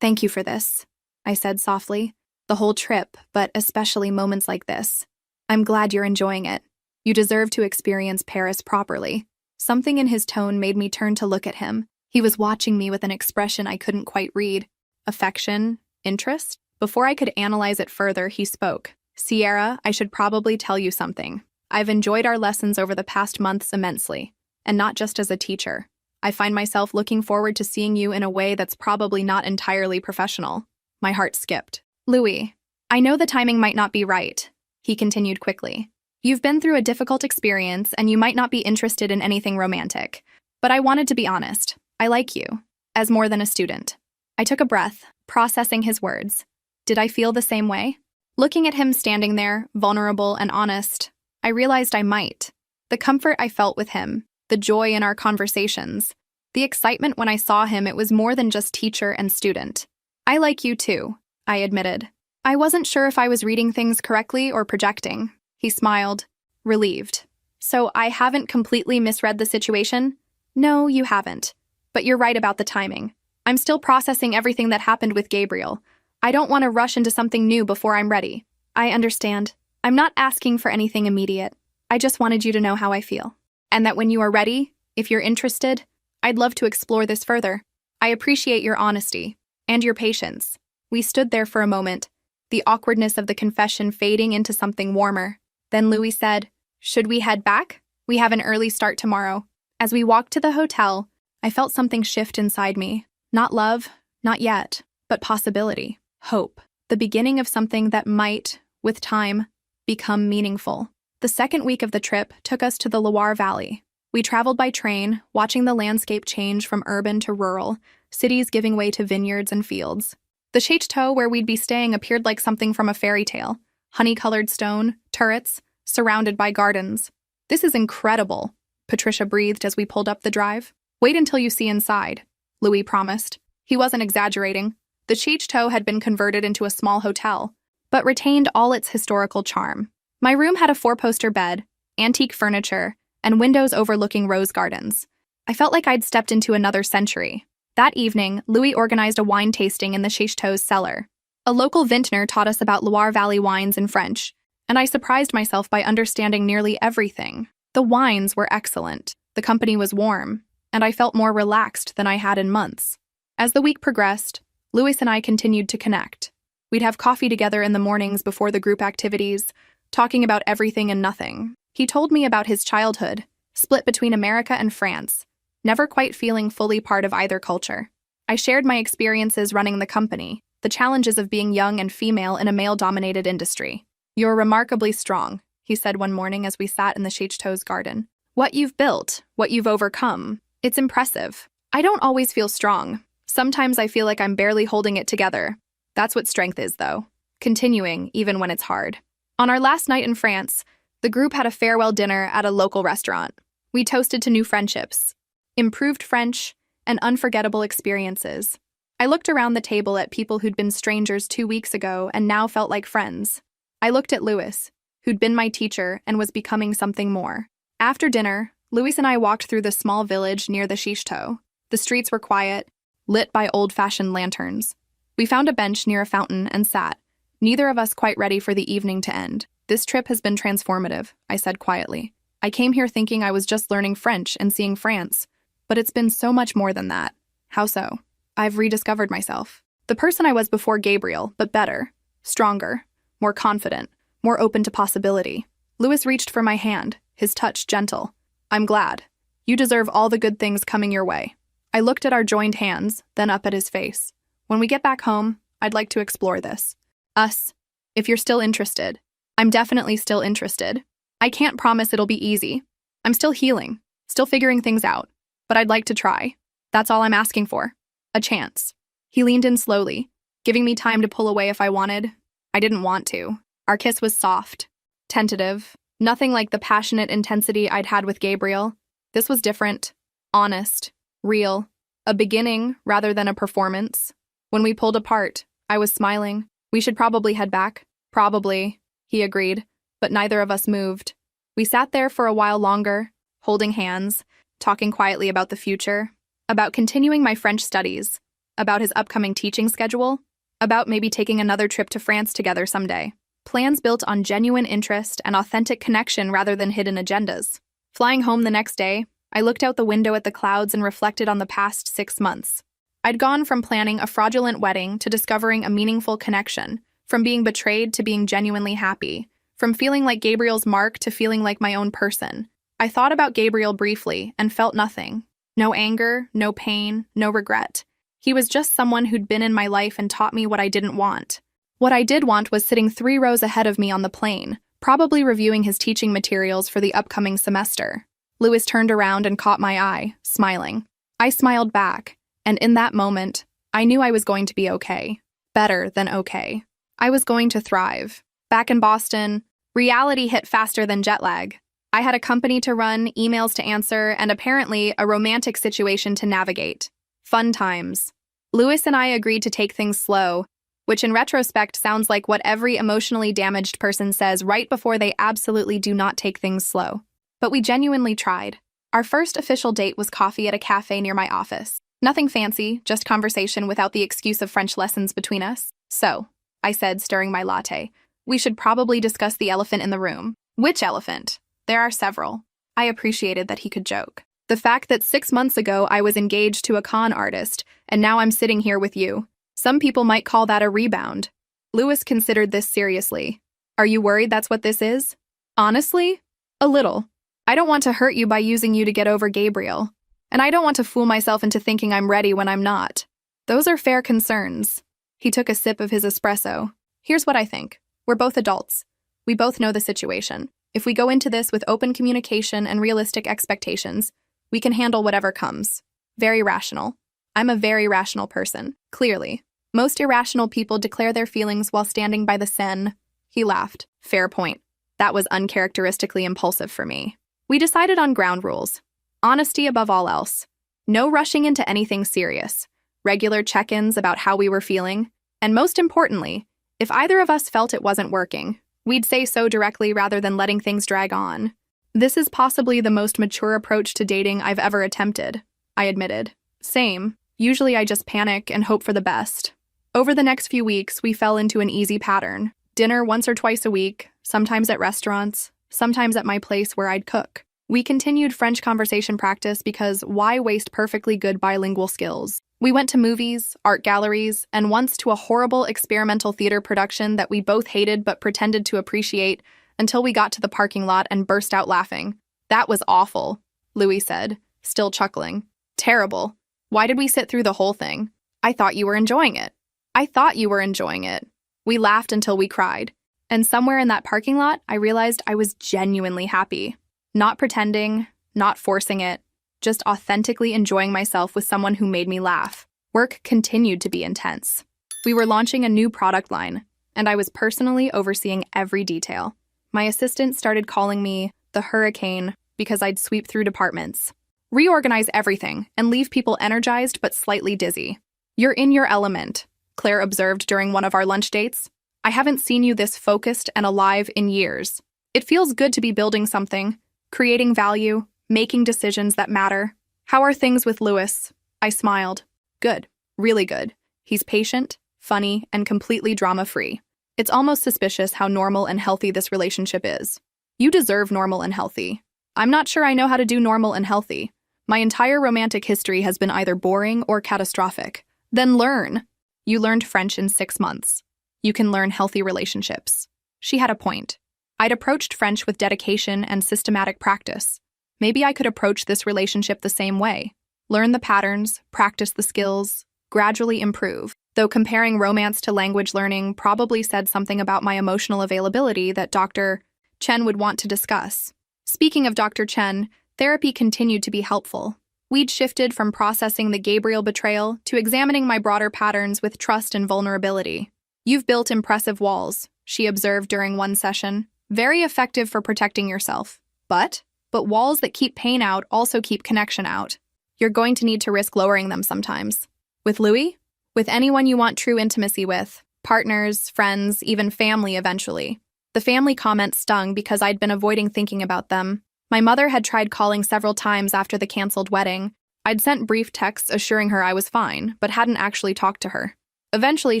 "Thank you for this," I said softly. "The whole trip, but especially moments like this. I'm glad you're enjoying it. You deserve to experience Paris properly." Something in his tone made me turn to look at him. He was watching me with an expression I couldn't quite read. Affection? Interest? Before I could analyze it further, he spoke. "Sierra, I should probably tell you something. I've enjoyed our lessons over the past months immensely, and not just as a teacher. I find myself looking forward to seeing you in a way that's probably not entirely professional." My heart skipped. "Louis, I know the timing might not be right," he continued quickly. "You've been through a difficult experience, and you might not be interested in anything romantic. But I wanted to be honest. I like you, as more than a student." I took a breath, processing his words. Did I feel the same way? Looking at him standing there, vulnerable and honest, I realized I might. The comfort I felt with him, the joy in our conversations, the excitement when I saw him, it was more than just teacher and student. "I like you too," I admitted. I wasn't sure if I was reading things correctly or projecting. He smiled, relieved. "So I haven't completely misread the situation?" "No, you haven't. But you're right about the timing. I'm still processing everything that happened with Gabriel. I don't want to rush into something new before I'm ready." "I understand. I'm not asking for anything immediate. I just wanted you to know how I feel. And that when you are ready, if you're interested, I'd love to explore this further. I appreciate your honesty and your patience." We stood there for a moment, the awkwardness of the confession fading into something warmer. Then Louis said, "Should we head back? We have an early start tomorrow." As we walked to the hotel, I felt something shift inside me. Not love, not yet, but possibility, hope, the beginning of something that might, with time, become meaningful. The second week of the trip took us to the Loire Valley. We traveled by train, watching the landscape change from urban to rural, cities giving way to vineyards and fields. The chateau where we'd be staying appeared like something from a fairy tale. Honey-colored stone, turrets, surrounded by gardens. "This is incredible," Patricia breathed as we pulled up the drive. "Wait until you see inside," Louis promised. He wasn't exaggerating. The chateau had been converted into a small hotel, but retained all its historical charm. My room had a four-poster bed, antique furniture, and windows overlooking rose gardens. I felt like I'd stepped into another century. That evening, Louis organized a wine tasting in the chateau's cellar. A local vintner taught us about Loire Valley wines in French, and I surprised myself by understanding nearly everything. The wines were excellent, the company was warm, and I felt more relaxed than I had in months. As the week progressed, Louis and I continued to connect. We'd have coffee together in the mornings before the group activities, talking about everything and nothing. He told me about his childhood, split between America and France, never quite feeling fully part of either culture. I shared my experiences running the company, the challenges of being young and female in a male-dominated industry. "You're remarkably strong," he said one morning as we sat in the Chateau's garden. "What you've built, what you've overcome, it's impressive. I don't always feel strong. Sometimes I feel like I'm barely holding it together. That's what strength is, though. Continuing, even when it's hard." On our last night in France, the group had a farewell dinner at a local restaurant. We toasted to new friendships, improved French, and unforgettable experiences. I looked around the table at people who'd been strangers 2 weeks ago and now felt like friends. I looked at Louis, who'd been my teacher and was becoming something more. After dinner, Louis and I walked through the small village near the Chateau. The streets were quiet, lit by old-fashioned lanterns. We found a bench near a fountain and sat, neither of us quite ready for the evening to end. "This trip has been transformative," I said quietly. "I came here thinking I was just learning French and seeing France, but it's been so much more than that." "How so?" "I've rediscovered myself. The person I was before Gabriel, but better, stronger, more confident, more open to possibility." Louis reached for my hand, his touch gentle. "I'm glad. You deserve all the good things coming your way." I looked at our joined hands, then up at his face. "When we get back home, I'd like to explore this. Us. If you're still interested." "I'm definitely still interested. I can't promise it'll be easy. I'm still healing, still figuring things out, but I'd like to try. That's all I'm asking for. A chance." He leaned in slowly, giving me time to pull away if I wanted. I didn't want to. Our kiss was soft, tentative, nothing like the passionate intensity I'd had with Gabriel. This was different, honest, real, a beginning rather than a performance. When we pulled apart, I was smiling. "We should probably head back." "Probably," he agreed, but neither of us moved. We sat there for a while longer, holding hands, talking quietly about the future, about continuing my French studies, about his upcoming teaching schedule, about maybe taking another trip to France together someday. Plans built on genuine interest and authentic connection rather than hidden agendas. Flying home the next day, I looked out the window at the clouds and reflected on the past 6 months. I'd gone from planning a fraudulent wedding to discovering a meaningful connection, from being betrayed to being genuinely happy, from feeling like Gabriel's mark to feeling like my own person. I thought about Gabriel briefly and felt nothing. No anger, no pain, no regret. He was just someone who'd been in my life and taught me what I didn't want. What I did want was sitting 3 rows ahead of me on the plane, probably reviewing his teaching materials for the upcoming semester. Louis turned around and caught my eye, smiling. I smiled back, and in that moment, I knew I was going to be okay. Better than okay. I was going to thrive. Back in Boston, reality hit faster than jet lag. I had a company to run, emails to answer, and apparently a romantic situation to navigate. Fun times. Louis and I agreed to take things slow, which in retrospect sounds like what every emotionally damaged person says right before they absolutely do not take things slow. But we genuinely tried. Our first official date was coffee at a cafe near my office. Nothing fancy, just conversation without the excuse of French lessons between us. "So," I said, stirring my latte, "we should probably discuss the elephant in the room." "Which elephant?" "There are several." I appreciated that he could joke. "The fact that 6 months ago I was engaged to a con artist, and now I'm sitting here with you. Some people might call that a rebound." Louis considered this seriously. "Are you worried that's what this is?" "Honestly, a little. I don't want to hurt you by using you to get over Gabriel. And I don't want to fool myself into thinking I'm ready when I'm not. Those are fair concerns." He took a sip of his espresso. "Here's what I think. We're both adults. We both know the situation. If we go into this with open communication and realistic expectations, we can handle whatever comes." Very rational. I'm a very rational person, clearly. Most irrational people declare their feelings while standing by the Seine. He laughed. "Fair point. That was uncharacteristically impulsive for me." We decided on ground rules. Honesty above all else. No rushing into anything serious. Regular check-ins about how we were feeling. And most importantly, if either of us felt it wasn't working, we'd say so directly rather than letting things drag on. This is possibly the most mature approach to dating I've ever attempted, I admitted. Same. Usually I just panic and hope for the best. Over the next few weeks, we fell into an easy pattern. Dinner once or twice a week, sometimes at restaurants, sometimes at my place where I'd cook. We continued French conversation practice because why waste perfectly good bilingual skills? We went to movies, art galleries, and once to a horrible experimental theater production that we both hated but pretended to appreciate until we got to the parking lot and burst out laughing. "That was awful," Louis said, still chuckling. "Terrible. Why did we sit through the whole thing?" I thought you were enjoying it. I thought you were enjoying it. We laughed until we cried. And somewhere in that parking lot, I realized I was genuinely happy. Not pretending, not forcing it, just authentically enjoying myself with someone who made me laugh. Work continued to be intense. We were launching a new product line, and I was personally overseeing every detail. My assistant started calling me the hurricane because I'd sweep through departments, reorganize everything, and leave people energized but slightly dizzy. "You're in your element," Claire observed during one of our lunch dates. "I haven't seen you this focused and alive in years. It feels good to be building something, creating value, making decisions that matter. How are things with Louis?" I smiled. "Good, really good. He's patient, funny, and completely drama-free. It's almost suspicious how normal and healthy this relationship is." "You deserve normal and healthy." "I'm not sure I know how to do normal and healthy. My entire romantic history has been either boring or catastrophic." "Then learn." "You learned French in 6 months. You can learn healthy relationships." She had a point. I'd approached French with dedication and systematic practice. Maybe I could approach this relationship the same way. Learn the patterns, practice the skills, gradually improve. Though comparing romance to language learning probably said something about my emotional availability that Dr. Chen would want to discuss. Speaking of Dr. Chen, therapy continued to be helpful. We'd shifted from processing the Gabriel betrayal to examining my broader patterns with trust and vulnerability. "You've built impressive walls," she observed during one session. "Very effective for protecting yourself. But walls that keep pain out also keep connection out. You're going to need to risk lowering them sometimes." "With Louis?" "With anyone you want true intimacy with. Partners, friends, even family eventually." The family comment stung because I'd been avoiding thinking about them. My mother had tried calling several times after the canceled wedding. I'd sent brief texts assuring her I was fine, but hadn't actually talked to her. Eventually,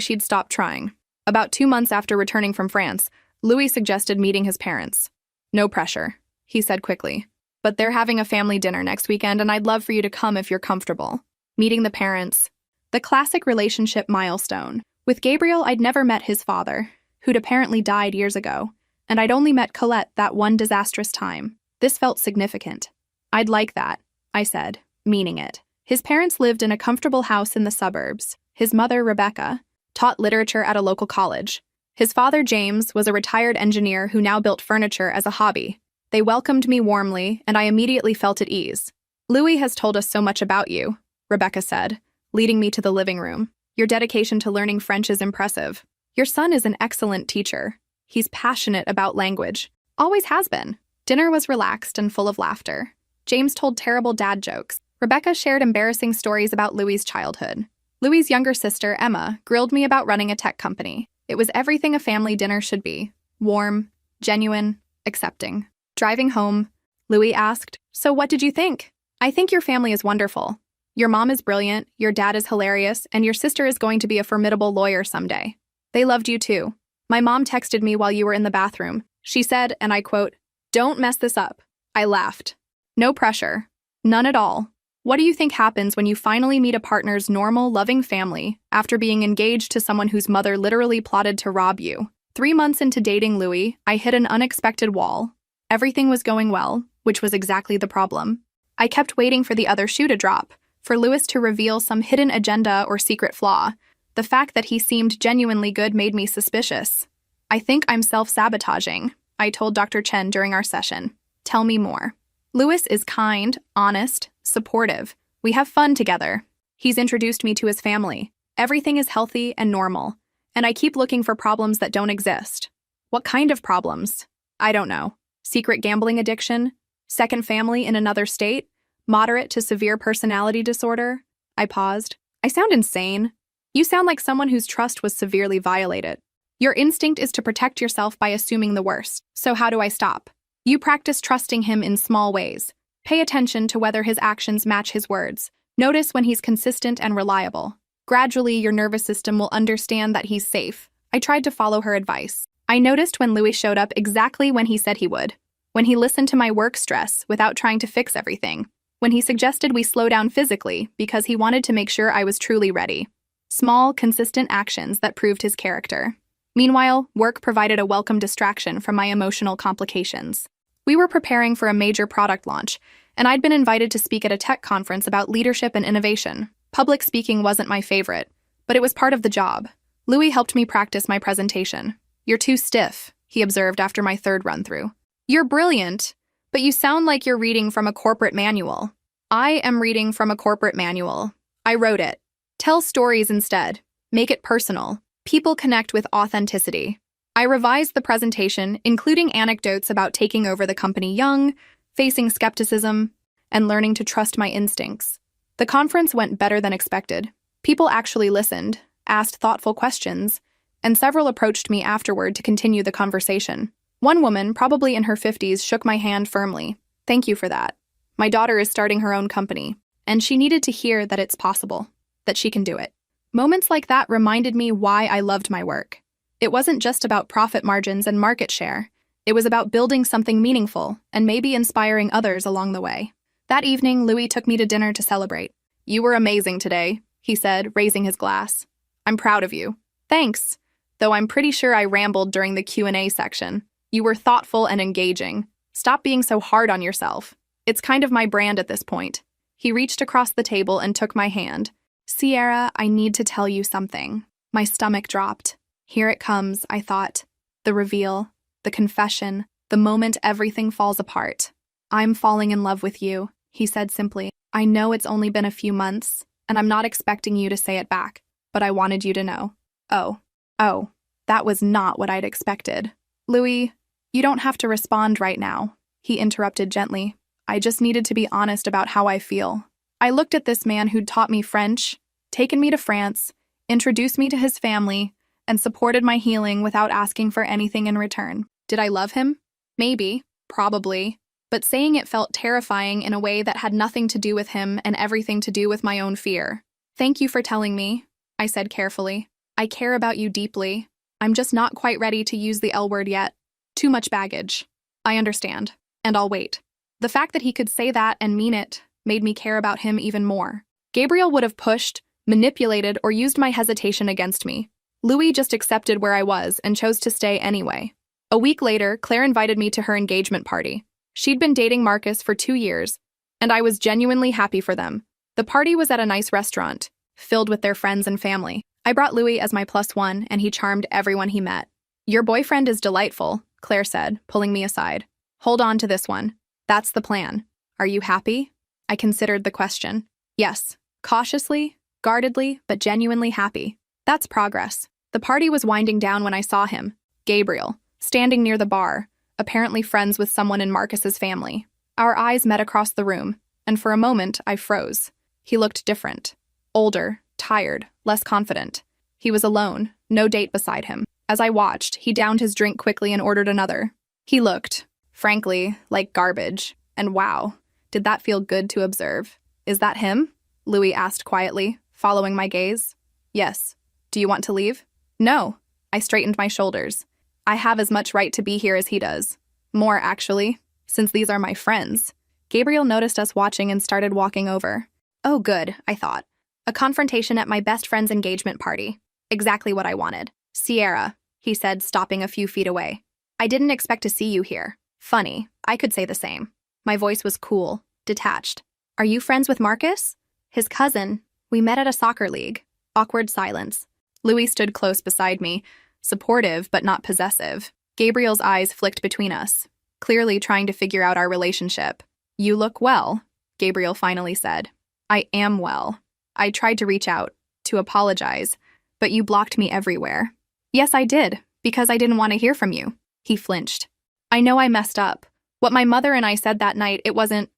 she'd stopped trying. About 2 months after returning from France, Louis suggested meeting his parents. "No pressure," he said quickly. "But they're having a family dinner next weekend, and I'd love for you to come if you're comfortable." Meeting the parents. The classic relationship milestone. With Gabriel, I'd never met his father, who'd apparently died years ago, and I'd only met Colette that one disastrous time. This felt significant. "I'd like that," I said, meaning it. His parents lived in a comfortable house in the suburbs. His mother, Rebecca, taught literature at a local college. His father, James, was a retired engineer who now built furniture as a hobby. They welcomed me warmly, and I immediately felt at ease. "Louis has told us so much about you," Rebecca said, leading me to the living room. "Your dedication to learning French is impressive. Your son is an excellent teacher. He's passionate about language. Always has been." Dinner was relaxed and full of laughter. James told terrible dad jokes. Rebecca shared embarrassing stories about Louis's childhood. Louis's younger sister, Emma, grilled me about running a tech company. It was everything a family dinner should be. Warm, genuine, accepting. Driving home, Louis asked, "So what did you think?" "I think your family is wonderful. Your mom is brilliant, your dad is hilarious, and your sister is going to be a formidable lawyer someday. They loved you too. My mom texted me while you were in the bathroom. She said, and I quote, 'Don't mess this up.' I laughed. No pressure. None at all. What do you think happens when you finally meet a partner's normal, loving family after being engaged to someone whose mother literally plotted to rob you?" 3 months into dating Louis, I hit an unexpected wall. Everything was going well, which was exactly the problem. I kept waiting for the other shoe to drop, for Louis to reveal some hidden agenda or secret flaw. The fact that he seemed genuinely good made me suspicious. "I think I'm self-sabotaging," I told Dr. Chen during our session. "Tell me more." "Louis is kind, honest, supportive. We have fun together. He's introduced me to his family. Everything is healthy and normal. And I keep looking for problems that don't exist." "What kind of problems?" "I don't know. Secret gambling addiction? Second family in another state? Moderate to severe personality disorder?" I paused. "I sound insane. You sound like someone whose trust was severely violated. Your instinct is to protect yourself by assuming the worst. So how do I stop?" "You practice trusting him in small ways. Pay attention to whether his actions match his words. Notice when he's consistent and reliable. Gradually, your nervous system will understand that he's safe." I tried to follow her advice. I noticed when Louis showed up exactly when he said he would. When he listened to my work stress without trying to fix everything. When he suggested we slow down physically because he wanted to make sure I was truly ready. Small, consistent actions that proved his character. Meanwhile, work provided a welcome distraction from my emotional complications. We were preparing for a major product launch, and I'd been invited to speak at a tech conference about leadership and innovation. Public speaking wasn't my favorite, but it was part of the job. Louis helped me practice my presentation. "You're too stiff," he observed after my third run-through. "You're brilliant, but you sound like you're reading from a corporate manual." "I am reading from a corporate manual. I wrote it. Tell stories instead. Make it personal. People connect with authenticity." I revised the presentation, including anecdotes about taking over the company young, facing skepticism, and learning to trust my instincts. The conference went better than expected. People actually listened, asked thoughtful questions, and several approached me afterward to continue the conversation. One woman, probably in her 50s, shook my hand firmly. "Thank you for that. My daughter is starting her own company, and she needed to hear that it's possible, that she can do it." Moments like that reminded me why I loved my work. It wasn't just about profit margins and market share. It was about building something meaningful and maybe inspiring others along the way. That evening, Louis took me to dinner to celebrate. "You were amazing today," he said, raising his glass. "I'm proud of you." "Thanks, though I'm pretty sure I rambled during the Q&A section. You were thoughtful and engaging. Stop being so hard on yourself. It's kind of my brand at this point." He reached across the table and took my hand. "Sierra, I need to tell you something." My stomach dropped. Here it comes, I thought. The reveal, the confession, the moment everything falls apart. "I'm falling in love with you," he said simply. "I know it's only been a few months, and I'm not expecting you to say it back, but I wanted you to know." Oh, that was not what I'd expected. "Louis, you don't have to respond right now," he interrupted gently. "I just needed to be honest about how I feel." I looked at this man who'd taught me French, taken me to France, introduced me to his family, and supported my healing without asking for anything in return. Did I love him? Maybe, probably, but saying it felt terrifying in a way that had nothing to do with him and everything to do with my own fear. "Thank you for telling me," I said carefully. "I care about you deeply. I'm just not quite ready to use the L word yet. Too much baggage." "I understand, and I'll wait." The fact that he could say that and mean it made me care about him even more. Gabriel would have pushed, manipulated, or used my hesitation against me. Louis just accepted where I was and chose to stay anyway. A week later, Claire invited me to her engagement party. She'd been dating Marcus for 2 years, and I was genuinely happy for them. The party was at a nice restaurant, filled with their friends and family. I brought Louis as my +1, and he charmed everyone he met. "Your boyfriend is delightful," Claire said, pulling me aside. "Hold on to this one. That's the plan. Are you happy?" I considered the question. Yes, cautiously, guardedly, but genuinely happy. That's progress. The party was winding down when I saw him, Gabriel, standing near the bar, apparently friends with someone in Marcus's family. Our eyes met across the room, and for a moment I froze. He looked different. Older, tired, less confident. He was alone, no date beside him. As I watched, he downed his drink quickly and ordered another. He looked, frankly, like garbage. And wow, did that feel good to observe. "Is that him?" Louis asked quietly, following my gaze. "Yes. Do you want to leave?" "No." I straightened my shoulders. "I have as much right to be here as he does. More, actually, since these are my friends." Gabriel noticed us watching and started walking over. Oh, good, I thought. A confrontation at my best friend's engagement party. Exactly what I wanted. "Sierra," he said, stopping a few feet away. "I didn't expect to see you here." Funny, I could say the same. My voice was cool, detached. "Are you friends with Marcus?" "His cousin. We met at a soccer league." Awkward silence. Louis stood close beside me, supportive but not possessive. Gabriel's eyes flicked between us, clearly trying to figure out our relationship. "You look well," Gabriel finally said. "I am well." I tried to reach out, to apologize, but you blocked me everywhere. "Yes, I did, because I didn't want to hear from you." He flinched. "I know I messed up. What my mother and I said that night, it wasn't...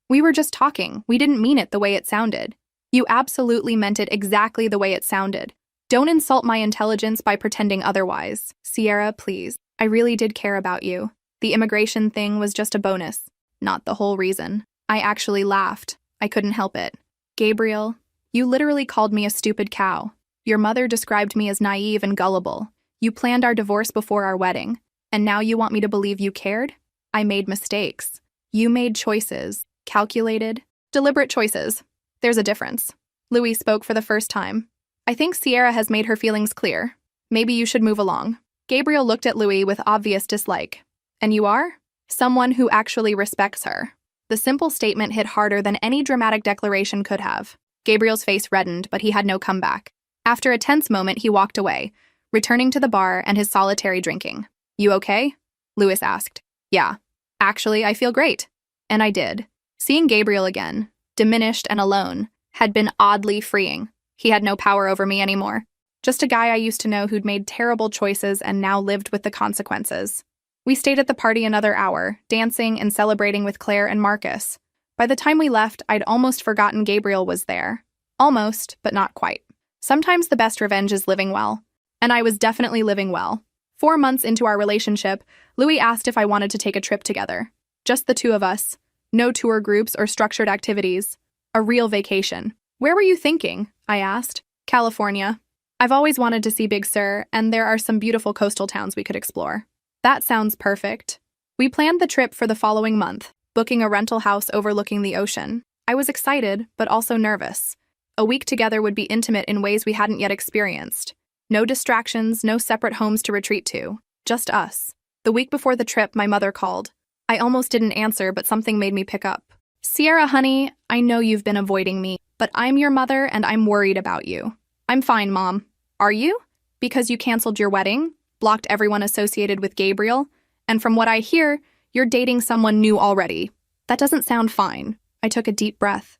we were just talking. We didn't mean it the way it sounded." "You absolutely meant it exactly the way it sounded. Don't insult my intelligence by pretending otherwise." "Sierra, please. I really did care about you. The immigration thing was just a bonus, not the whole reason." I actually laughed. I couldn't help it. "Gabriel, you literally called me a stupid cow. Your mother described me as naive and gullible. You planned our divorce before our wedding, and now you want me to believe you cared? I made mistakes. You made choices. Calculated, deliberate choices. There's a difference." Louis spoke for the first time. "I think Sierra has made her feelings clear. Maybe you should move along." Gabriel looked at Louis with obvious dislike. "And you are?" "Someone who actually respects her." The simple statement hit harder than any dramatic declaration could have. Gabriel's face reddened, but he had no comeback. After a tense moment, he walked away, returning to the bar and his solitary drinking. "You okay?" Louis asked. "Yeah. Actually, I feel great." And I did. Seeing Gabriel again, diminished and alone, had been oddly freeing. He had no power over me anymore. Just a guy I used to know who'd made terrible choices and now lived with the consequences. We stayed at the party another hour, dancing and celebrating with Claire and Marcus. By the time we left, I'd almost forgotten Gabriel was there. Almost, but not quite. Sometimes the best revenge is living well. And I was definitely living well. 4 months into our relationship, Louis asked if I wanted to take a trip together. Just the two of us. No tour groups or structured activities. A real vacation. "Where were you thinking?" I asked. "California. I've always wanted to see Big Sur, and there are some beautiful coastal towns we could explore." "That sounds perfect." We planned the trip for the following month, booking a rental house overlooking the ocean. I was excited, but also nervous. A week together would be intimate in ways we hadn't yet experienced. No distractions, no separate homes to retreat to. Just us. The week before the trip, my mother called. I almost didn't answer, but something made me pick up. "Sierra, honey, I know you've been avoiding me, but I'm your mother and I'm worried about you." "I'm fine, Mom." "Are you? Because you canceled your wedding, blocked everyone associated with Gabriel, and from what I hear, you're dating someone new already." "That doesn't sound fine." I took a deep breath.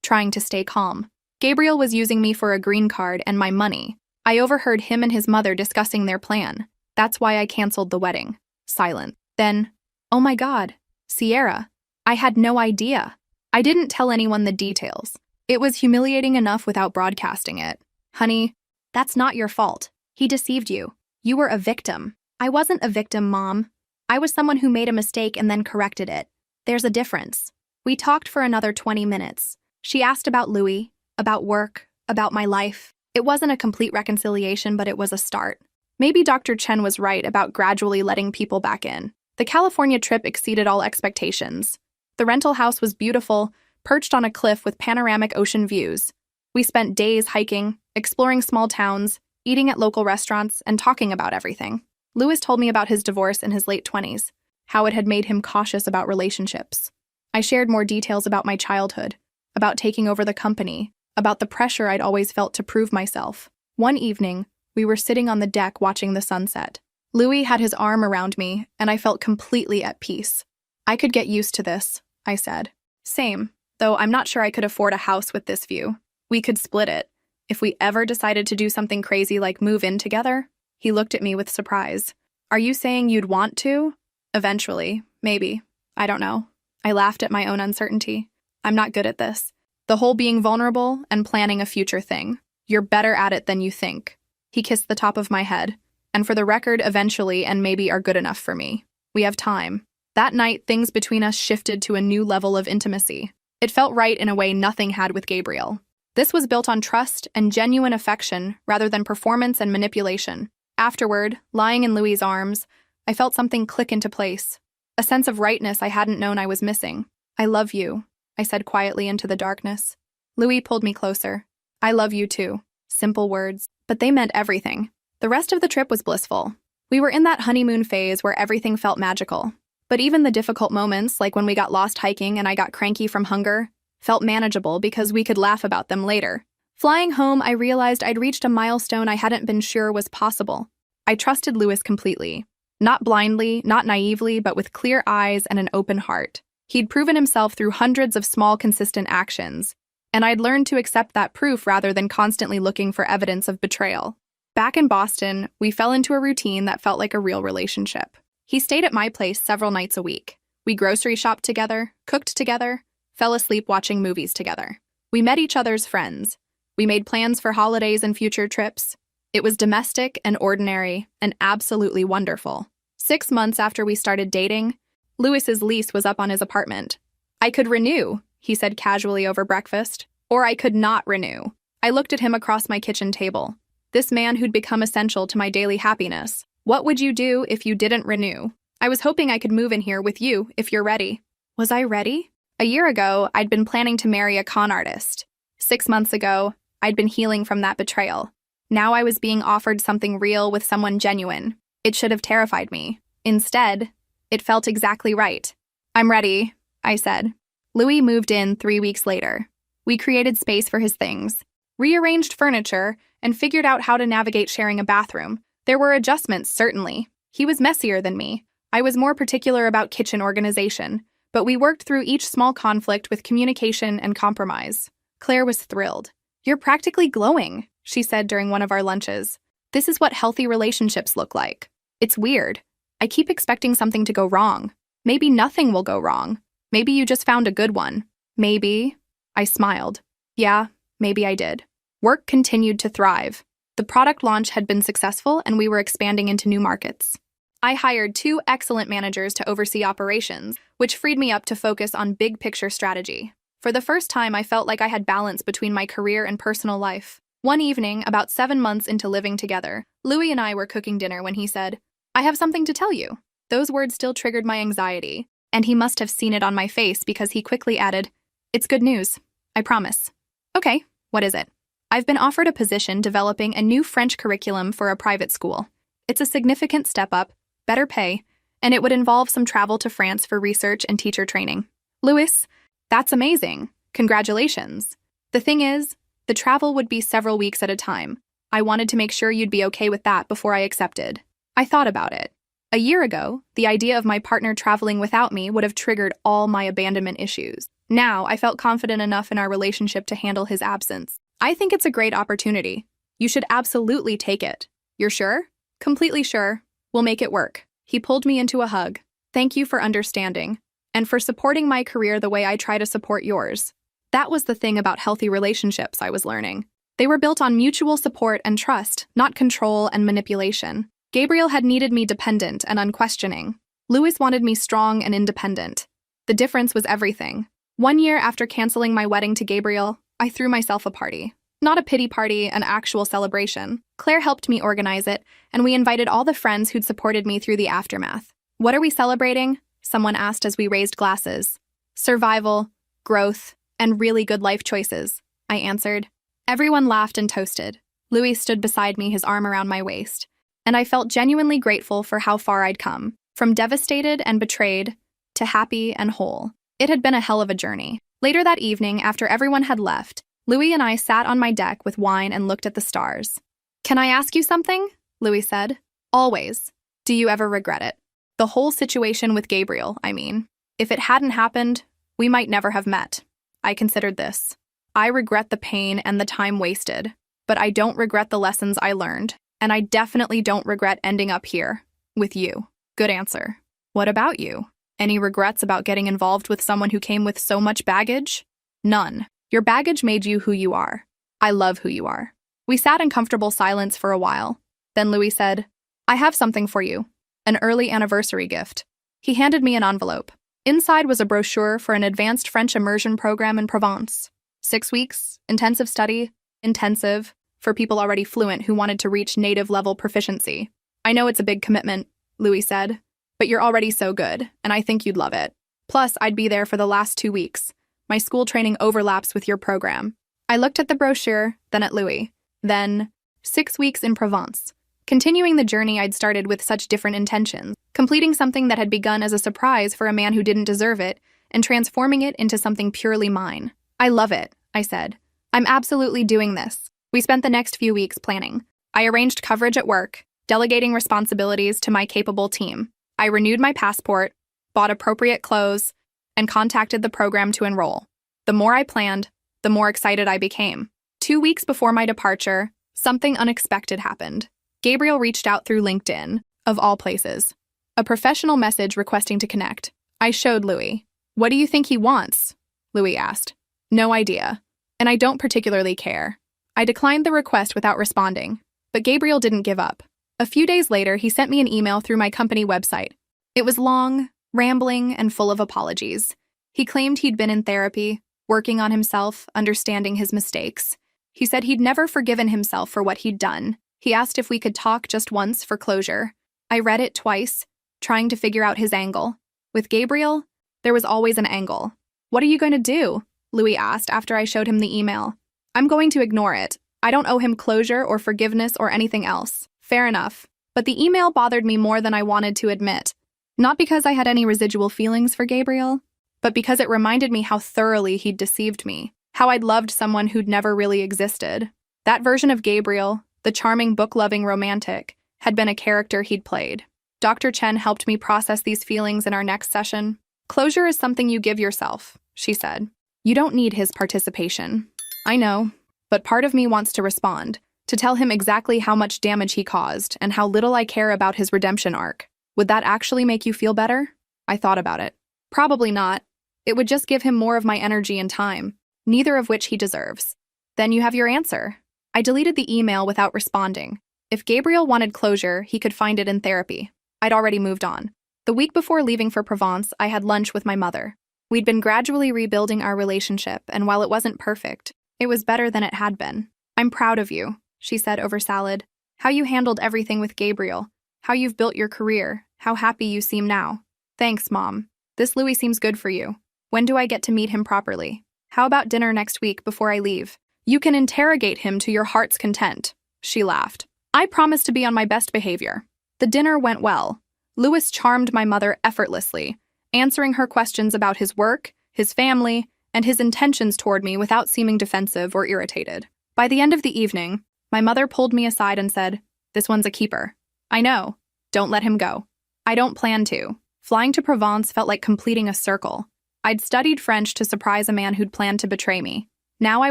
Trying to stay calm. Gabriel was using me for a green card and my money. I overheard him and his mother discussing their plan. That's why I canceled the wedding. Silent. Then, "Oh my God, Sierra. I had no idea." I didn't tell anyone the details. It was humiliating enough without broadcasting it. "Honey, that's not your fault. He deceived you. You were a victim." "I wasn't a victim, Mom. I was someone who made a mistake and then corrected it. There's a difference." We talked for another 20 minutes. She asked about Louis, about work, about my life. It wasn't a complete reconciliation, but it was a start. Maybe Dr. Chen was right about gradually letting people back in. The California trip exceeded all expectations. The rental house was beautiful, perched on a cliff with panoramic ocean views. We spent days hiking, exploring small towns, eating at local restaurants, and talking about everything. Louis told me about his divorce in his late 20s, how it had made him cautious about relationships. I shared more details about my childhood, about taking over the company, about the pressure I'd always felt to prove myself. One evening, we were sitting on the deck watching the sunset. Louis had his arm around me, and I felt completely at peace. "I could get used to this," I said. "Same, though I'm not sure I could afford a house with this view. We could split it. If we ever decided to do something crazy like move in together." He looked at me with surprise. "Are you saying you'd want to?" "Eventually, maybe. I don't know." I laughed at my own uncertainty. "I'm not good at this. The whole being vulnerable and planning a future thing. You're better at it than you think." He kissed the top of my head. "And for the record, eventually and maybe are good enough for me. We have time." That night, things between us shifted to a new level of intimacy. It felt right in a way nothing had with Gabriel. This was built on trust and genuine affection rather than performance and manipulation. Afterward, lying in Louis' arms, I felt something click into place. A sense of rightness I hadn't known I was missing. "I love you," I said quietly into the darkness. Louis pulled me closer. "I love you too." Simple words, but they meant everything. The rest of the trip was blissful. We were in that honeymoon phase where everything felt magical. But even the difficult moments, like when we got lost hiking and I got cranky from hunger, felt manageable because we could laugh about them later. Flying home, I realized I'd reached a milestone I hadn't been sure was possible. I trusted Louis completely. Not blindly, not naively, but with clear eyes and an open heart. He'd proven himself through hundreds of small, consistent actions, and I'd learned to accept that proof rather than constantly looking for evidence of betrayal. Back in Boston, we fell into a routine that felt like a real relationship. He stayed at my place several nights a week. We grocery shopped together, cooked together, fell asleep watching movies together. We met each other's friends. We made plans for holidays and future trips. It was domestic and ordinary and absolutely wonderful. 6 months after we started dating, Louis's lease was up on his apartment. "I could renew," he said casually over breakfast, "or I could not renew." I looked at him across my kitchen table. This man who'd become essential to my daily happiness. "What would you do if you didn't renew?" "I was hoping I could move in here with you if you're ready." Was I ready? A year ago, I'd been planning to marry a con artist. 6 months ago, I'd been healing from that betrayal. Now I was being offered something real with someone genuine. It should have terrified me. Instead, it felt exactly right. "I'm ready," I said. Louis moved in 3 weeks later. We created space for his things, rearranged furniture, and figured out how to navigate sharing a bathroom. There were adjustments, certainly. He was messier than me. I was more particular about kitchen organization, but we worked through each small conflict with communication and compromise. Claire was thrilled. "You're practically glowing," she said during one of our lunches. "This is what healthy relationships look like." It's weird. I keep expecting something to go wrong. Maybe nothing will go wrong. Maybe you just found a good one. Maybe. I smiled. Yeah, maybe I did. Work continued to thrive. The product launch had been successful and we were expanding into new markets. I hired 2 excellent managers to oversee operations, which freed me up to focus on big picture strategy. For the first time, I felt like I had balance between my career and personal life. One evening, about 7 months into living together, Louis and I were cooking dinner when he said, "I have something to tell you." Those words still triggered my anxiety, and he must have seen it on my face because he quickly added, "It's good news, I promise." "Okay, what is it?" "I've been offered a position developing a new French curriculum for a private school. It's a significant step up, better pay, and it would involve some travel to France for research and teacher training." "Louis, that's amazing. Congratulations." "The thing is, the travel would be several weeks at a time. I wanted to make sure you'd be okay with that before I accepted." I thought about it. A year ago, the idea of my partner traveling without me would have triggered all my abandonment issues. Now, I felt confident enough in our relationship to handle his absence. "I think it's a great opportunity. You should absolutely take it." "You're sure?" "Completely sure. We'll make it work." He pulled me into a hug. "Thank you for understanding, and for supporting my career the way I try to support yours." That was the thing about healthy relationships I was learning. They were built on mutual support and trust, not control and manipulation. Gabriel had needed me dependent and unquestioning. Louis wanted me strong and independent. The difference was everything. 1 year after canceling my wedding to Gabriel, I threw myself a party. Not a pity party, an actual celebration. Claire helped me organize it, and we invited all the friends who'd supported me through the aftermath. "What are we celebrating?" someone asked as we raised glasses. "Survival, growth, and really good life choices," I answered. Everyone laughed and toasted. Louis stood beside me, his arm around my waist, and I felt genuinely grateful for how far I'd come. From devastated and betrayed to happy and whole. It had been a hell of a journey. Later that evening, after everyone had left, Louis and I sat on my deck with wine and looked at the stars. "Can I ask you something?" Louis said. "Always. Do you ever regret it?" The whole situation with Gabriel, I mean. If it hadn't happened, we might never have met. I considered this. I regret the pain and the time wasted, but I don't regret the lessons I learned, and I definitely don't regret ending up here, with you. Good answer. What about you? Any regrets about getting involved with someone who came with so much baggage? None. Your baggage made you who you are. I love who you are. We sat in comfortable silence for a while. Then Louis said, "I have something for you. An early anniversary gift." He handed me an envelope. Inside was a brochure for an advanced French immersion program in Provence. 6 weeks, intensive study, intensive, for people already fluent who wanted to reach native-level proficiency. "I know it's a big commitment," Louis said, "but you're already so good, and I think you'd love it. Plus, I'd be there for the last 2 weeks. My school training overlaps with your program." I looked at the brochure, then at Louis. Then, 6 weeks in Provence. Continuing the journey I'd started with such different intentions, completing something that had begun as a surprise for a man who didn't deserve it, and transforming it into something purely mine. "I love it," I said. "I'm absolutely doing this." We spent the next few weeks planning. I arranged coverage at work, delegating responsibilities to my capable team. I renewed my passport, bought appropriate clothes, and contacted the program to enroll. The more I planned, the more excited I became. 2 weeks before my departure, something unexpected happened. Gabriel reached out through LinkedIn, of all places. A professional message requesting to connect. I showed Louis. "What do you think he wants?" Louis asked. "No idea, and I don't particularly care." I declined the request without responding, but Gabriel didn't give up. A few days later, he sent me an email through my company website. It was long, rambling, and full of apologies. He claimed he'd been in therapy, working on himself, understanding his mistakes. He said he'd never forgiven himself for what he'd done. He asked if we could talk just once for closure. I read it twice, trying to figure out his angle. With Gabriel, there was always an angle. "What are you going to do?" Louis asked after I showed him the email. "I'm going to ignore it. I don't owe him closure or forgiveness or anything else." Fair enough. But the email bothered me more than I wanted to admit. Not because I had any residual feelings for Gabriel, but because it reminded me how thoroughly he'd deceived me. How I'd loved someone who'd never really existed. That version of Gabriel, the charming book-loving romantic, had been a character he'd played. Dr. Chen helped me process these feelings in our next session. Closure is something you give yourself, she said. You don't need his participation. I know, but part of me wants to respond, to tell him exactly how much damage he caused and how little I care about his redemption arc. Would that actually make you feel better? I thought about it. Probably not. It would just give him more of my energy and time, neither of which he deserves. Then you have your answer. I deleted the email without responding. If Gabriel wanted closure, he could find it in therapy. I'd already moved on. The week before leaving for Provence, I had lunch with my mother. We'd been gradually rebuilding our relationship, and while it wasn't perfect, it was better than it had been. I'm proud of you, she said over salad. How you handled everything with Gabriel, how you've built your career, how happy you seem now. Thanks, Mom. This Louis seems good for you. When do I get to meet him properly? How about dinner next week before I leave? You can interrogate him to your heart's content, she laughed. I promise to be on my best behavior. The dinner went well. Louis charmed my mother effortlessly, answering her questions about his work, his family, and his intentions toward me without seeming defensive or irritated. By the end of the evening, my mother pulled me aside and said, "This one's a keeper." I know. Don't let him go. I don't plan to. Flying to Provence felt like completing a circle. I'd studied French to surprise a man who'd planned to betray me. Now I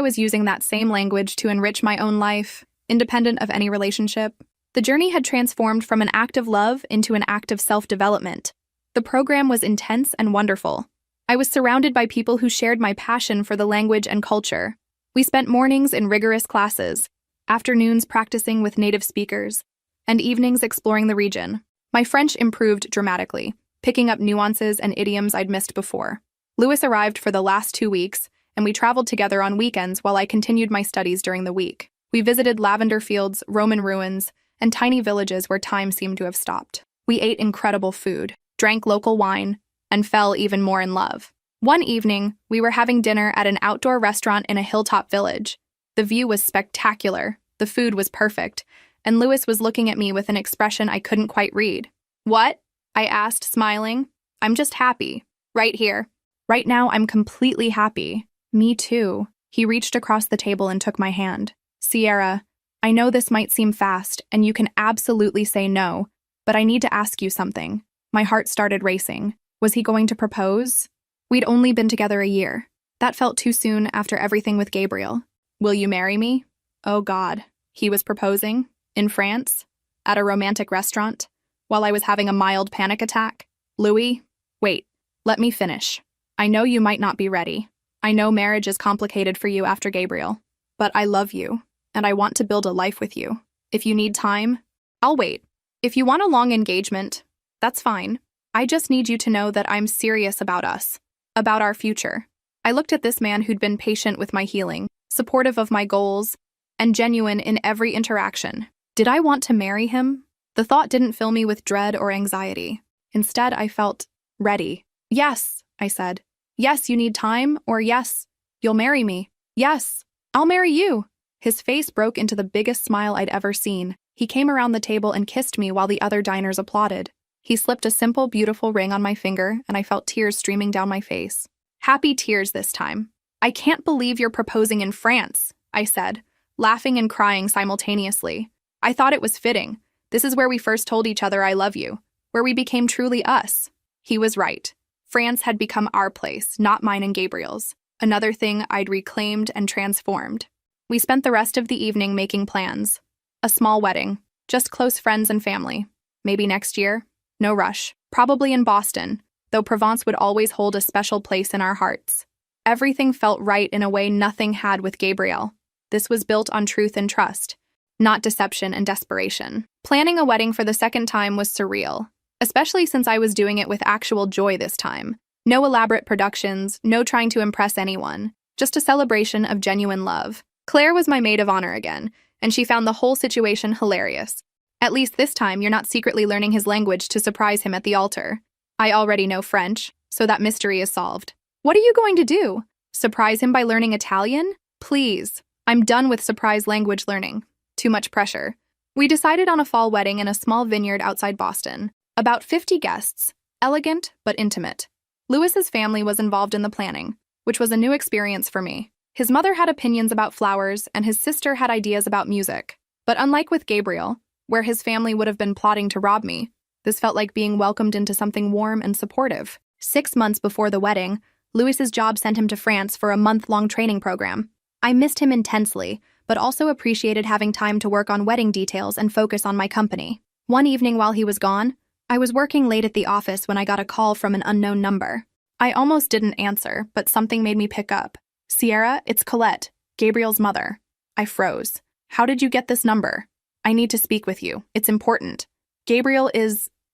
was using that same language to enrich my own life, independent of any relationship. The journey had transformed from an act of love into an act of self-development. The program was intense and wonderful. I was surrounded by people who shared my passion for the language and culture. We spent mornings in rigorous classes, afternoons practicing with native speakers, and evenings exploring the region. My French improved dramatically, picking up nuances and idioms I'd missed before. Louis arrived for the last 2 weeks, and we traveled together on weekends while I continued my studies during the week. We visited lavender fields, Roman ruins, and tiny villages where time seemed to have stopped. We ate incredible food, drank local wine, and fell even more in love. One evening, we were having dinner at an outdoor restaurant in a hilltop village. The view was spectacular, the food was perfect, and Louis was looking at me with an expression I couldn't quite read. "What?" I asked, smiling. "I'm just happy. Right here. Right now, I'm completely happy." "Me too." He reached across the table and took my hand. "Sierra, I know this might seem fast, and you can absolutely say no, but I need to ask you something." My heart started racing. Was he going to propose? We'd only been together a year. That felt too soon after everything with Gabriel. "Will you marry me?" Oh God. He was proposing? In France? At a romantic restaurant? While I was having a mild panic attack? Louis? Wait, let me finish. I know you might not be ready. I know marriage is complicated for you after Gabriel. But I love you, and I want to build a life with you. If you need time, I'll wait. If you want a long engagement, that's fine. I just need you to know that I'm serious about us, about our future. I looked at this man who'd been patient with my healing, supportive of my goals, and genuine in every interaction. Did I want to marry him? The thought didn't fill me with dread or anxiety. Instead, I felt ready. "Yes," I said. "Yes, you need time," or "Yes, you'll marry me." "Yes, I'll marry you." His face broke into the biggest smile I'd ever seen. He came around the table and kissed me while the other diners applauded. He slipped a simple, beautiful ring on my finger, and I felt tears streaming down my face. Happy tears this time. "I can't believe you're proposing in France," I said, laughing and crying simultaneously. I thought it was fitting. This is where we first told each other I love you, where we became truly us. He was right. France had become our place, not mine and Gabriel's. Another thing I'd reclaimed and transformed. We spent the rest of the evening making plans. A small wedding, just close friends and family. Maybe next year. No rush. Probably in Boston, though Provence would always hold a special place in our hearts. Everything felt right in a way nothing had with Gabriel. This was built on truth and trust, not deception and desperation. Planning a wedding for the second time was surreal, especially since I was doing it with actual joy this time. No elaborate productions, no trying to impress anyone, just a celebration of genuine love. Claire was my maid of honor again, and she found the whole situation hilarious. At least this time, you're not secretly learning his language to surprise him at the altar. I already know French, so that mystery is solved. What are you going to do? Surprise him by learning Italian? Please. I'm done with surprise language learning. Too much pressure. We decided on a fall wedding in a small vineyard outside Boston. About 50 guests. Elegant, but intimate. Louis's family was involved in the planning, which was a new experience for me. His mother had opinions about flowers, and his sister had ideas about music. But unlike with Gabriel, where his family would have been plotting to rob me, this felt like being welcomed into something warm and supportive. 6 months before the wedding, Louis's job sent him to France for a month-long training program. I missed him intensely, but also appreciated having time to work on wedding details and focus on my company. One evening while he was gone, I was working late at the office when I got a call from an unknown number. I almost didn't answer, but something made me pick up. "Sierra, it's Colette, Gabriel's mother." I froze. "How did you get this number? I need to speak with you. It's important. Gabriel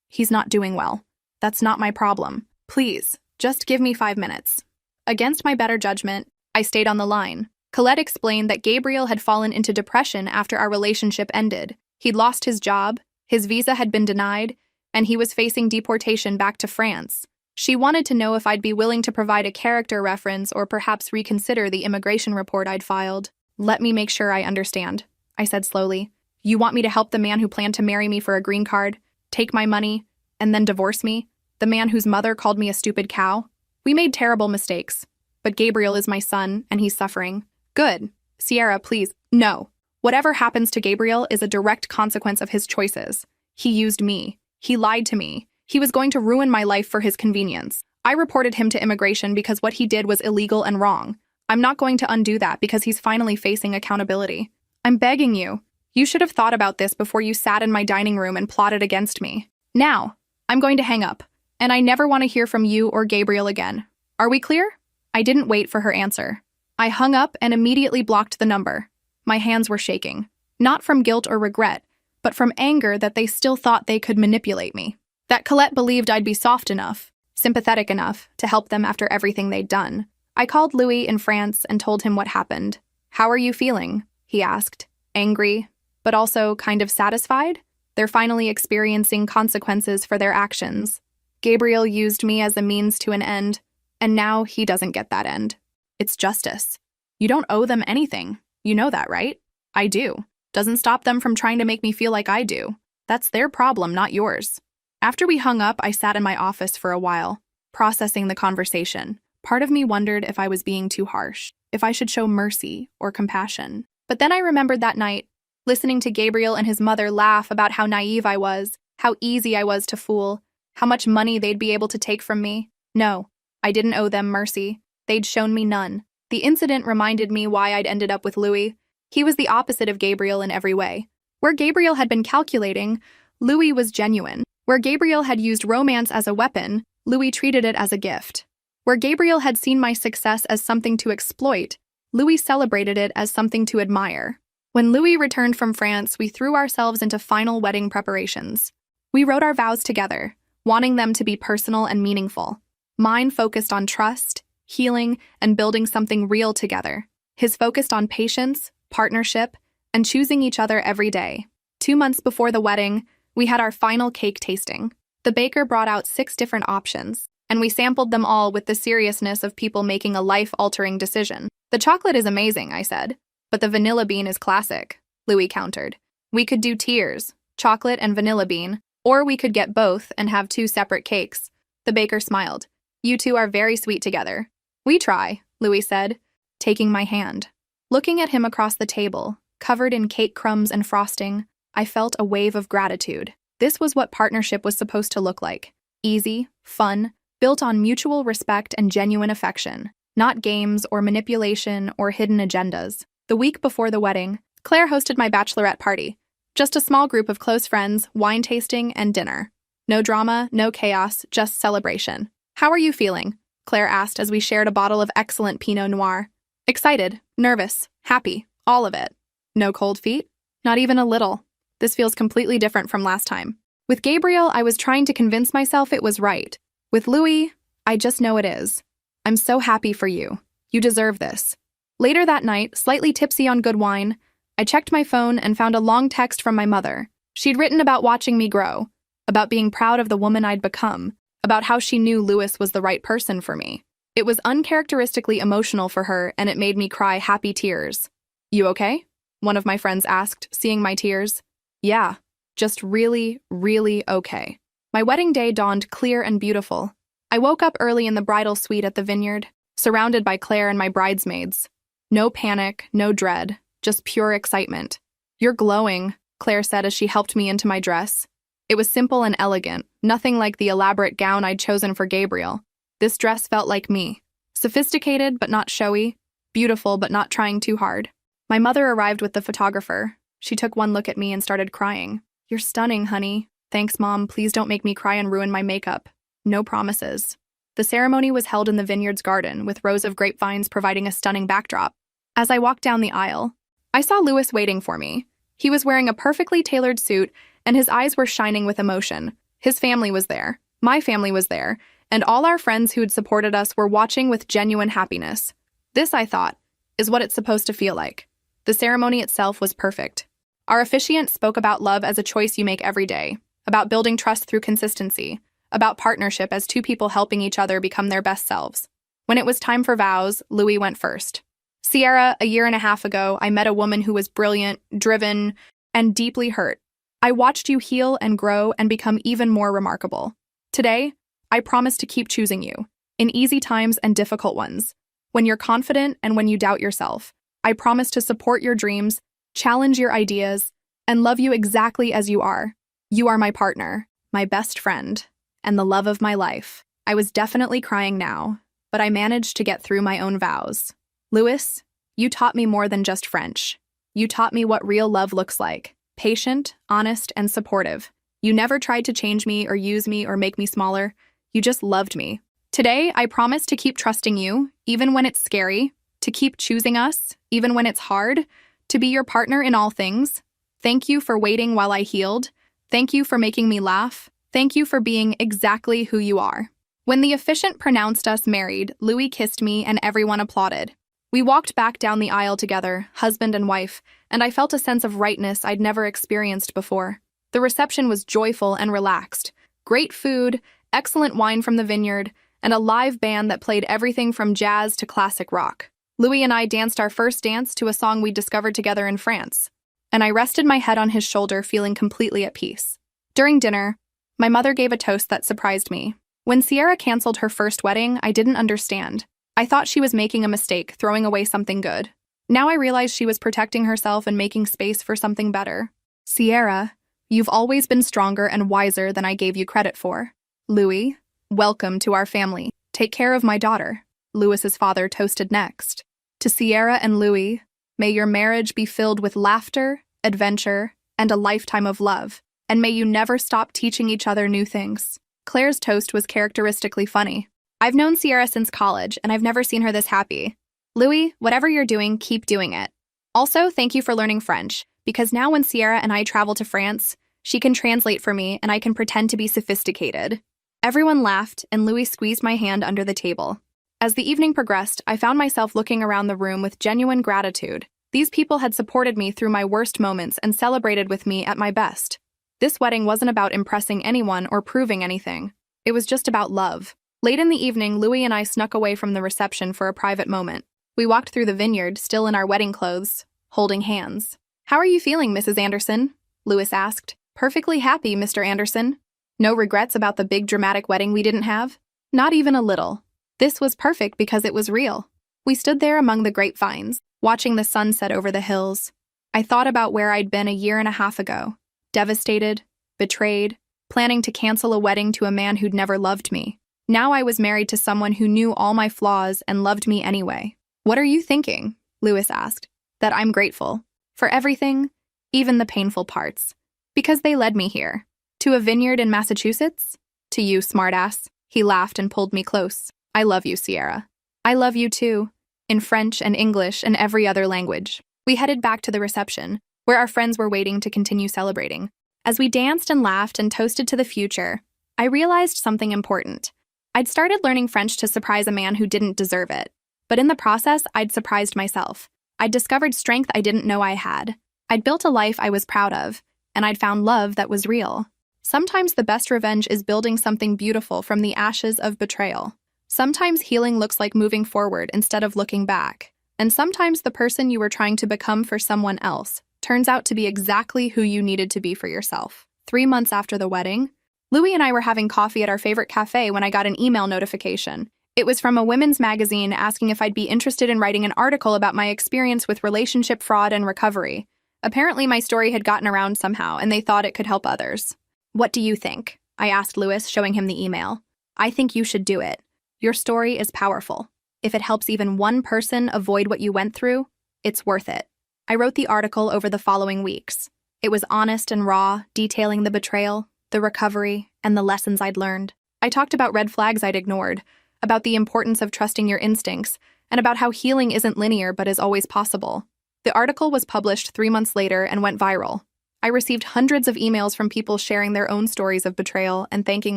he's not doing well. That's not my problem. Please, just give me 5 minutes." Against my better judgment, I stayed on the line. Colette explained that Gabriel had fallen into depression after our relationship ended. He'd lost his job, his visa had been denied, and he was facing deportation back to France. She wanted to know if I'd be willing to provide a character reference or perhaps reconsider the immigration report I'd filed. "Let me make sure I understand," I said slowly. "You want me to help the man who planned to marry me for a green card, take my money, and then divorce me? The man whose mother called me a stupid cow? We made terrible mistakes. But Gabriel is my son, and he's suffering." "Good. Sierra, please." "No. Whatever happens to Gabriel is a direct consequence of his choices. He used me. He lied to me. He was going to ruin my life for his convenience. I reported him to immigration because what he did was illegal and wrong. I'm not going to undo that because he's finally facing accountability. I'm begging you. You should have thought about this before you sat in my dining room and plotted against me. Now, I'm going to hang up, and I never want to hear from you or Gabriel again. Are we clear?" I didn't wait for her answer. I hung up and immediately blocked the number. My hands were shaking, not from guilt or regret, but from anger that they still thought they could manipulate me. That Colette believed I'd be soft enough, sympathetic enough, to help them after everything they'd done. I called Louis in France and told him what happened. "How are you feeling?" he asked. "Angry, but also kind of satisfied? They're finally experiencing consequences for their actions. Gabriel used me as a means to an end, and now he doesn't get that end. It's justice. You don't owe them anything. You know that, right?" "I do. Doesn't stop them from trying to make me feel like I do. That's their problem, not yours." After we hung up, I sat in my office for a while, processing the conversation. Part of me wondered if I was being too harsh, if I should show mercy or compassion. But then I remembered that night, listening to Gabriel and his mother laugh about how naive I was, how easy I was to fool, how much money they'd be able to take from me. No, I didn't owe them mercy. They'd shown me none. The incident reminded me why I'd ended up with Louis. He was the opposite of Gabriel in every way. Where Gabriel had been calculating, Louis was genuine. Where Gabriel had used romance as a weapon, Louis treated it as a gift. Where Gabriel had seen my success as something to exploit, Louis celebrated it as something to admire. When Louis returned from France, we threw ourselves into final wedding preparations. We wrote our vows together, wanting them to be personal and meaningful. Mine focused on trust, healing, and building something real together. His focused on patience, partnership, and choosing each other every day. 2 months before the wedding, we had our final cake tasting. The baker brought out 6 different options, and we sampled them all with the seriousness of people making a life-altering decision. "The chocolate is amazing," I said, "but the vanilla bean is classic," Louis countered. "We could do tiers, chocolate and vanilla bean, or we could get both and have 2 separate cakes." The baker smiled. "You two are very sweet together." "We try," Louis said, taking my hand. Looking at him across the table, covered in cake crumbs and frosting, I felt a wave of gratitude. This was what partnership was supposed to look like. Easy, fun, built on mutual respect and genuine affection, not games or manipulation or hidden agendas. The week before the wedding, Claire hosted my bachelorette party. Just a small group of close friends, wine tasting, and dinner. No drama, no chaos, just celebration. "How are you feeling?" Claire asked as we shared a bottle of excellent Pinot Noir. "Excited, nervous, happy, all of it." "No cold feet?" "Not even a little. This feels completely different from last time." With Gabriel, I was trying to convince myself it was right. With Louis, I just know it is. "I'm so happy for you. You deserve this." Later that night, slightly tipsy on good wine, I checked my phone and found a long text from my mother. She'd written about watching me grow, about being proud of the woman I'd become, about how she knew Louis was the right person for me. It was uncharacteristically emotional for her, and it made me cry happy tears. "You okay?" one of my friends asked, seeing my tears. "Yeah, just really, really okay." My wedding day dawned clear and beautiful. I woke up early in the bridal suite at the vineyard, surrounded by Claire and my bridesmaids. No panic, no dread, just pure excitement. "You're glowing," Claire said as she helped me into my dress. It was simple and elegant, nothing like the elaborate gown I'd chosen for Gabriel. This dress felt like me. Sophisticated but not showy, beautiful but not trying too hard. My mother arrived with the photographer. She took one look at me and started crying. "You're stunning, honey." "Thanks, Mom. Please don't make me cry and ruin my makeup." No promises. The ceremony was held in the vineyard's garden, with rows of grapevines providing a stunning backdrop. As I walked down the aisle, I saw Louis waiting for me. He was wearing a perfectly tailored suit, and his eyes were shining with emotion. His family was there. My family was there, and all our friends who'd supported us were watching with genuine happiness. This, I thought, is what it's supposed to feel like. The ceremony itself was perfect. Our officiant spoke about love as a choice you make every day, about building trust through consistency, about partnership as two people helping each other become their best selves. When it was time for vows, Louis went first. "Sierra, a year and a half ago, I met a woman who was brilliant, driven, and deeply hurt. I watched you heal and grow and become even more remarkable. Today, I promise to keep choosing you, in easy times and difficult ones. When you're confident and when you doubt yourself, I promise to support your dreams, challenge your ideas, and love you exactly as you are. You are my partner, my best friend, and the love of my life." I was definitely crying now, but I managed to get through my own vows. "Louis, you taught me more than just French. You taught me what real love looks like. Patient, honest, and supportive. You never tried to change me or use me or make me smaller. You just loved me. Today, I promise to keep trusting you, even when it's scary, to keep choosing us, even when it's hard, to be your partner in all things. Thank you for waiting while I healed. Thank you for making me laugh. Thank you for being exactly who you are." When the officiant pronounced us married, Louis kissed me and everyone applauded. We walked back down the aisle together, husband and wife, and I felt a sense of rightness I'd never experienced before. The reception was joyful and relaxed. Great food, excellent wine from the vineyard, and a live band that played everything from jazz to classic rock. Louis and I danced our first dance to a song we discovered together in France, and I rested my head on his shoulder, feeling completely at peace. During dinner, my mother gave a toast that surprised me. When Sierra canceled her first wedding, I didn't understand. I thought she was making a mistake, throwing away something good. Now I realized she was protecting herself and making space for something better. "Sierra, you've always been stronger and wiser than I gave you credit for. Louis, welcome to our family. Take care of my daughter." Louis's father toasted next. "To Sierra and Louis, may your marriage be filled with laughter, adventure, and a lifetime of love, and may you never stop teaching each other new things." Claire's toast was characteristically funny. "I've known Sierra since college, and I've never seen her this happy. Louis, whatever you're doing, keep doing it. Also, thank you for learning French, because now when Sierra and I travel to France, she can translate for me and I can pretend to be sophisticated." Everyone laughed, and Louis squeezed my hand under the table. As the evening progressed, I found myself looking around the room with genuine gratitude. These people had supported me through my worst moments and celebrated with me at my best. This wedding wasn't about impressing anyone or proving anything. It was just about love. Late in the evening, Louis and I snuck away from the reception for a private moment. We walked through the vineyard, still in our wedding clothes, holding hands. "How are you feeling, Mrs. Anderson?" Louis asked. "Perfectly happy, Mr. Anderson. No regrets about the big dramatic wedding we didn't have?" "Not even a little. This was perfect because it was real." We stood there among the grapevines, watching the sunset over the hills. I thought about where I'd been a year and a half ago. Devastated, betrayed, planning to cancel a wedding to a man who'd never loved me. Now I was married to someone who knew all my flaws and loved me anyway. "What are you thinking?" Louis asked. "That I'm grateful. For everything, even the painful parts. Because they led me here. To a vineyard in Massachusetts? To you, smartass." He laughed and pulled me close. "I love you, Sierra. I love you too." In French and English and every other language. We headed back to the reception, where our friends were waiting to continue celebrating. As we danced and laughed and toasted to the future, I realized something important. I'd started learning French to surprise a man who didn't deserve it. But in the process, I'd surprised myself. I'd discovered strength I didn't know I had. I'd built a life I was proud of, and I'd found love that was real. Sometimes the best revenge is building something beautiful from the ashes of betrayal. Sometimes healing looks like moving forward instead of looking back. And sometimes the person you were trying to become for someone else turns out to be exactly who you needed to be for yourself. 3 months after the wedding, Louis and I were having coffee at our favorite cafe when I got an email notification. It was from a women's magazine asking if I'd be interested in writing an article about my experience with relationship fraud and recovery. Apparently, my story had gotten around somehow, and they thought it could help others. "What do you think?" I asked Lewis, showing him the email. "I think you should do it. Your story is powerful. If it helps even one person avoid what you went through, it's worth it." I wrote the article over the following weeks. It was honest and raw, detailing the betrayal, the recovery, and the lessons I'd learned. I talked about red flags I'd ignored, about the importance of trusting your instincts, and about how healing isn't linear but is always possible. The article was published 3 months later and went viral. I received hundreds of emails from people sharing their own stories of betrayal and thanking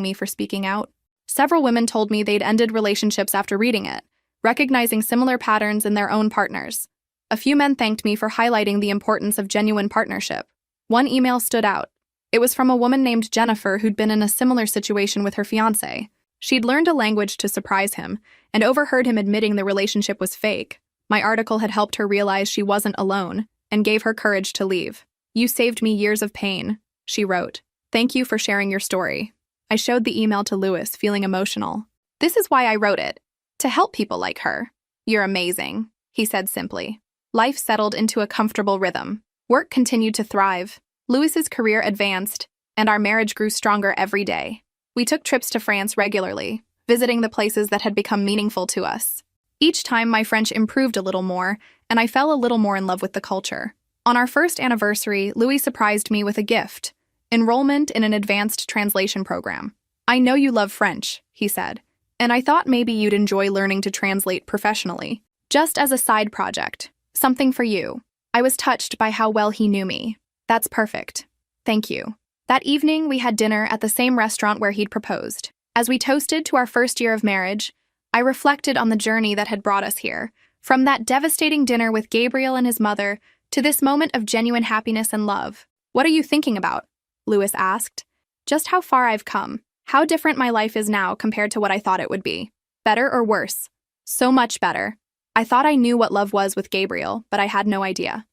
me for speaking out. Several women told me they'd ended relationships after reading it, recognizing similar patterns in their own partners. A few men thanked me for highlighting the importance of genuine partnership. One email stood out. It was from a woman named Jennifer who'd been in a similar situation with her fiancé. She'd learned a language to surprise him and overheard him admitting the relationship was fake. My article had helped her realize she wasn't alone and gave her courage to leave. "You saved me years of pain," she wrote. "Thank you for sharing your story." I showed the email to Lewis, feeling emotional. "This is why I wrote it. To help people like her." "You're amazing," he said simply. Life settled into a comfortable rhythm. Work continued to thrive. Lewis's career advanced, and our marriage grew stronger every day. We took trips to France regularly, visiting the places that had become meaningful to us. Each time, my French improved a little more, and I fell a little more in love with the culture. On our first anniversary, Louis surprised me with a gift: enrollment in an advanced translation program. "I know you love French," he said, "and I thought maybe you'd enjoy learning to translate professionally, just as a side project. Something for you." I was touched by how well he knew me. "That's perfect. Thank you." That evening, we had dinner at the same restaurant where he'd proposed. As we toasted to our first year of marriage, I reflected on the journey that had brought us here, from that devastating dinner with Gabriel and his mother to this moment of genuine happiness and love. "What are you thinking about?" Lewis asked. "Just how far I've come. How different my life is now compared to what I thought it would be. Better or worse? So much better. I thought I knew what love was with Gabriel, but I had no idea.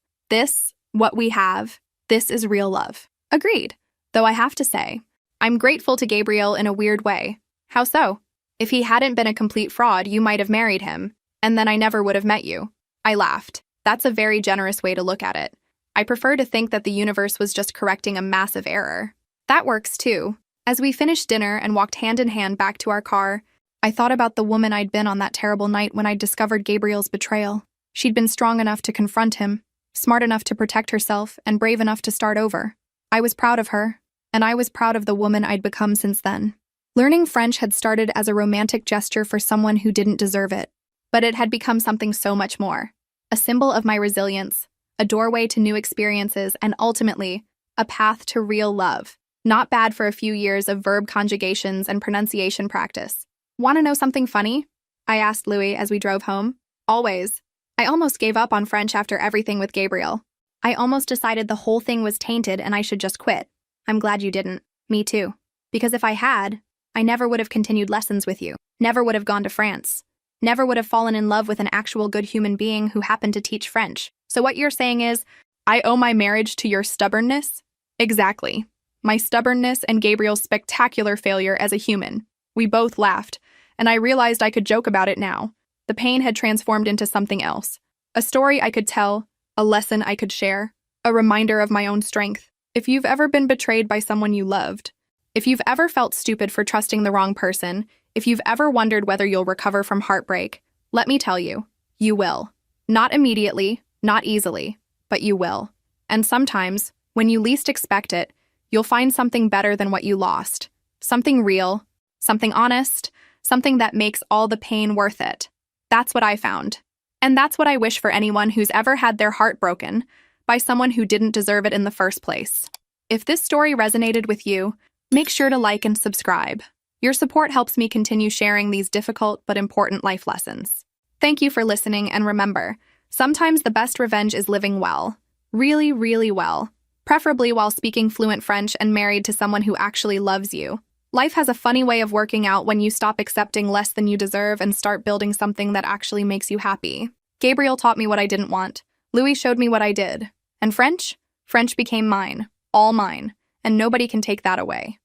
What we have, this is real love." Agreed. Though I have to say, I'm grateful to Gabriel in a weird way. How so? If he hadn't been a complete fraud, you might have married him, and then I never would have met you. I laughed. That's a very generous way to look at it. I prefer to think that the universe was just correcting a massive error. That works too. As we finished dinner and walked hand in hand back to our car, I thought about the woman I'd been on that terrible night when I discovered Gabriel's betrayal. She'd been strong enough to confront him, smart enough to protect herself, and brave enough to start over. I was proud of her, and I was proud of the woman I'd become since then. Learning French had started as a romantic gesture for someone who didn't deserve it, but it had become something so much more. A symbol of my resilience, a doorway to new experiences, and ultimately, a path to real love. Not bad for a few years of verb conjugations and pronunciation practice. "Want to know something funny?" I asked Louis as we drove home. "Always. I almost gave up on French after everything with Gabriel. I almost decided the whole thing was tainted and I should just quit. I'm glad you didn't. Me too. Because if I had, I never would have continued lessons with you. Never would have gone to France. Never would have fallen in love with an actual good human being who happened to teach French. So what you're saying is, I owe my marriage to your stubbornness?" Exactly. My stubbornness and Gabriel's spectacular failure as a human. We both laughed, and I realized I could joke about it now. The pain had transformed into something else. A story I could tell, a lesson I could share, a reminder of my own strength. If you've ever been betrayed by someone you loved, if you've ever felt stupid for trusting the wrong person, if you've ever wondered whether you'll recover from heartbreak, let me tell you, you will. Not immediately, not easily, but you will. And sometimes, when you least expect it, you'll find something better than what you lost. Something real, something honest, something that makes all the pain worth it. That's what I found. And that's what I wish for anyone who's ever had their heart broken by someone who didn't deserve it in the first place. If this story resonated with you, make sure to like and subscribe. Your support helps me continue sharing these difficult but important life lessons. Thank you for listening, and remember, sometimes the best revenge is living well. Really, really well. Preferably while speaking fluent French and married to someone who actually loves you. Life has a funny way of working out when you stop accepting less than you deserve and start building something that actually makes you happy. Gabriel taught me what I didn't want. Louis showed me what I did. And French? French became mine. All mine. And nobody can take that away.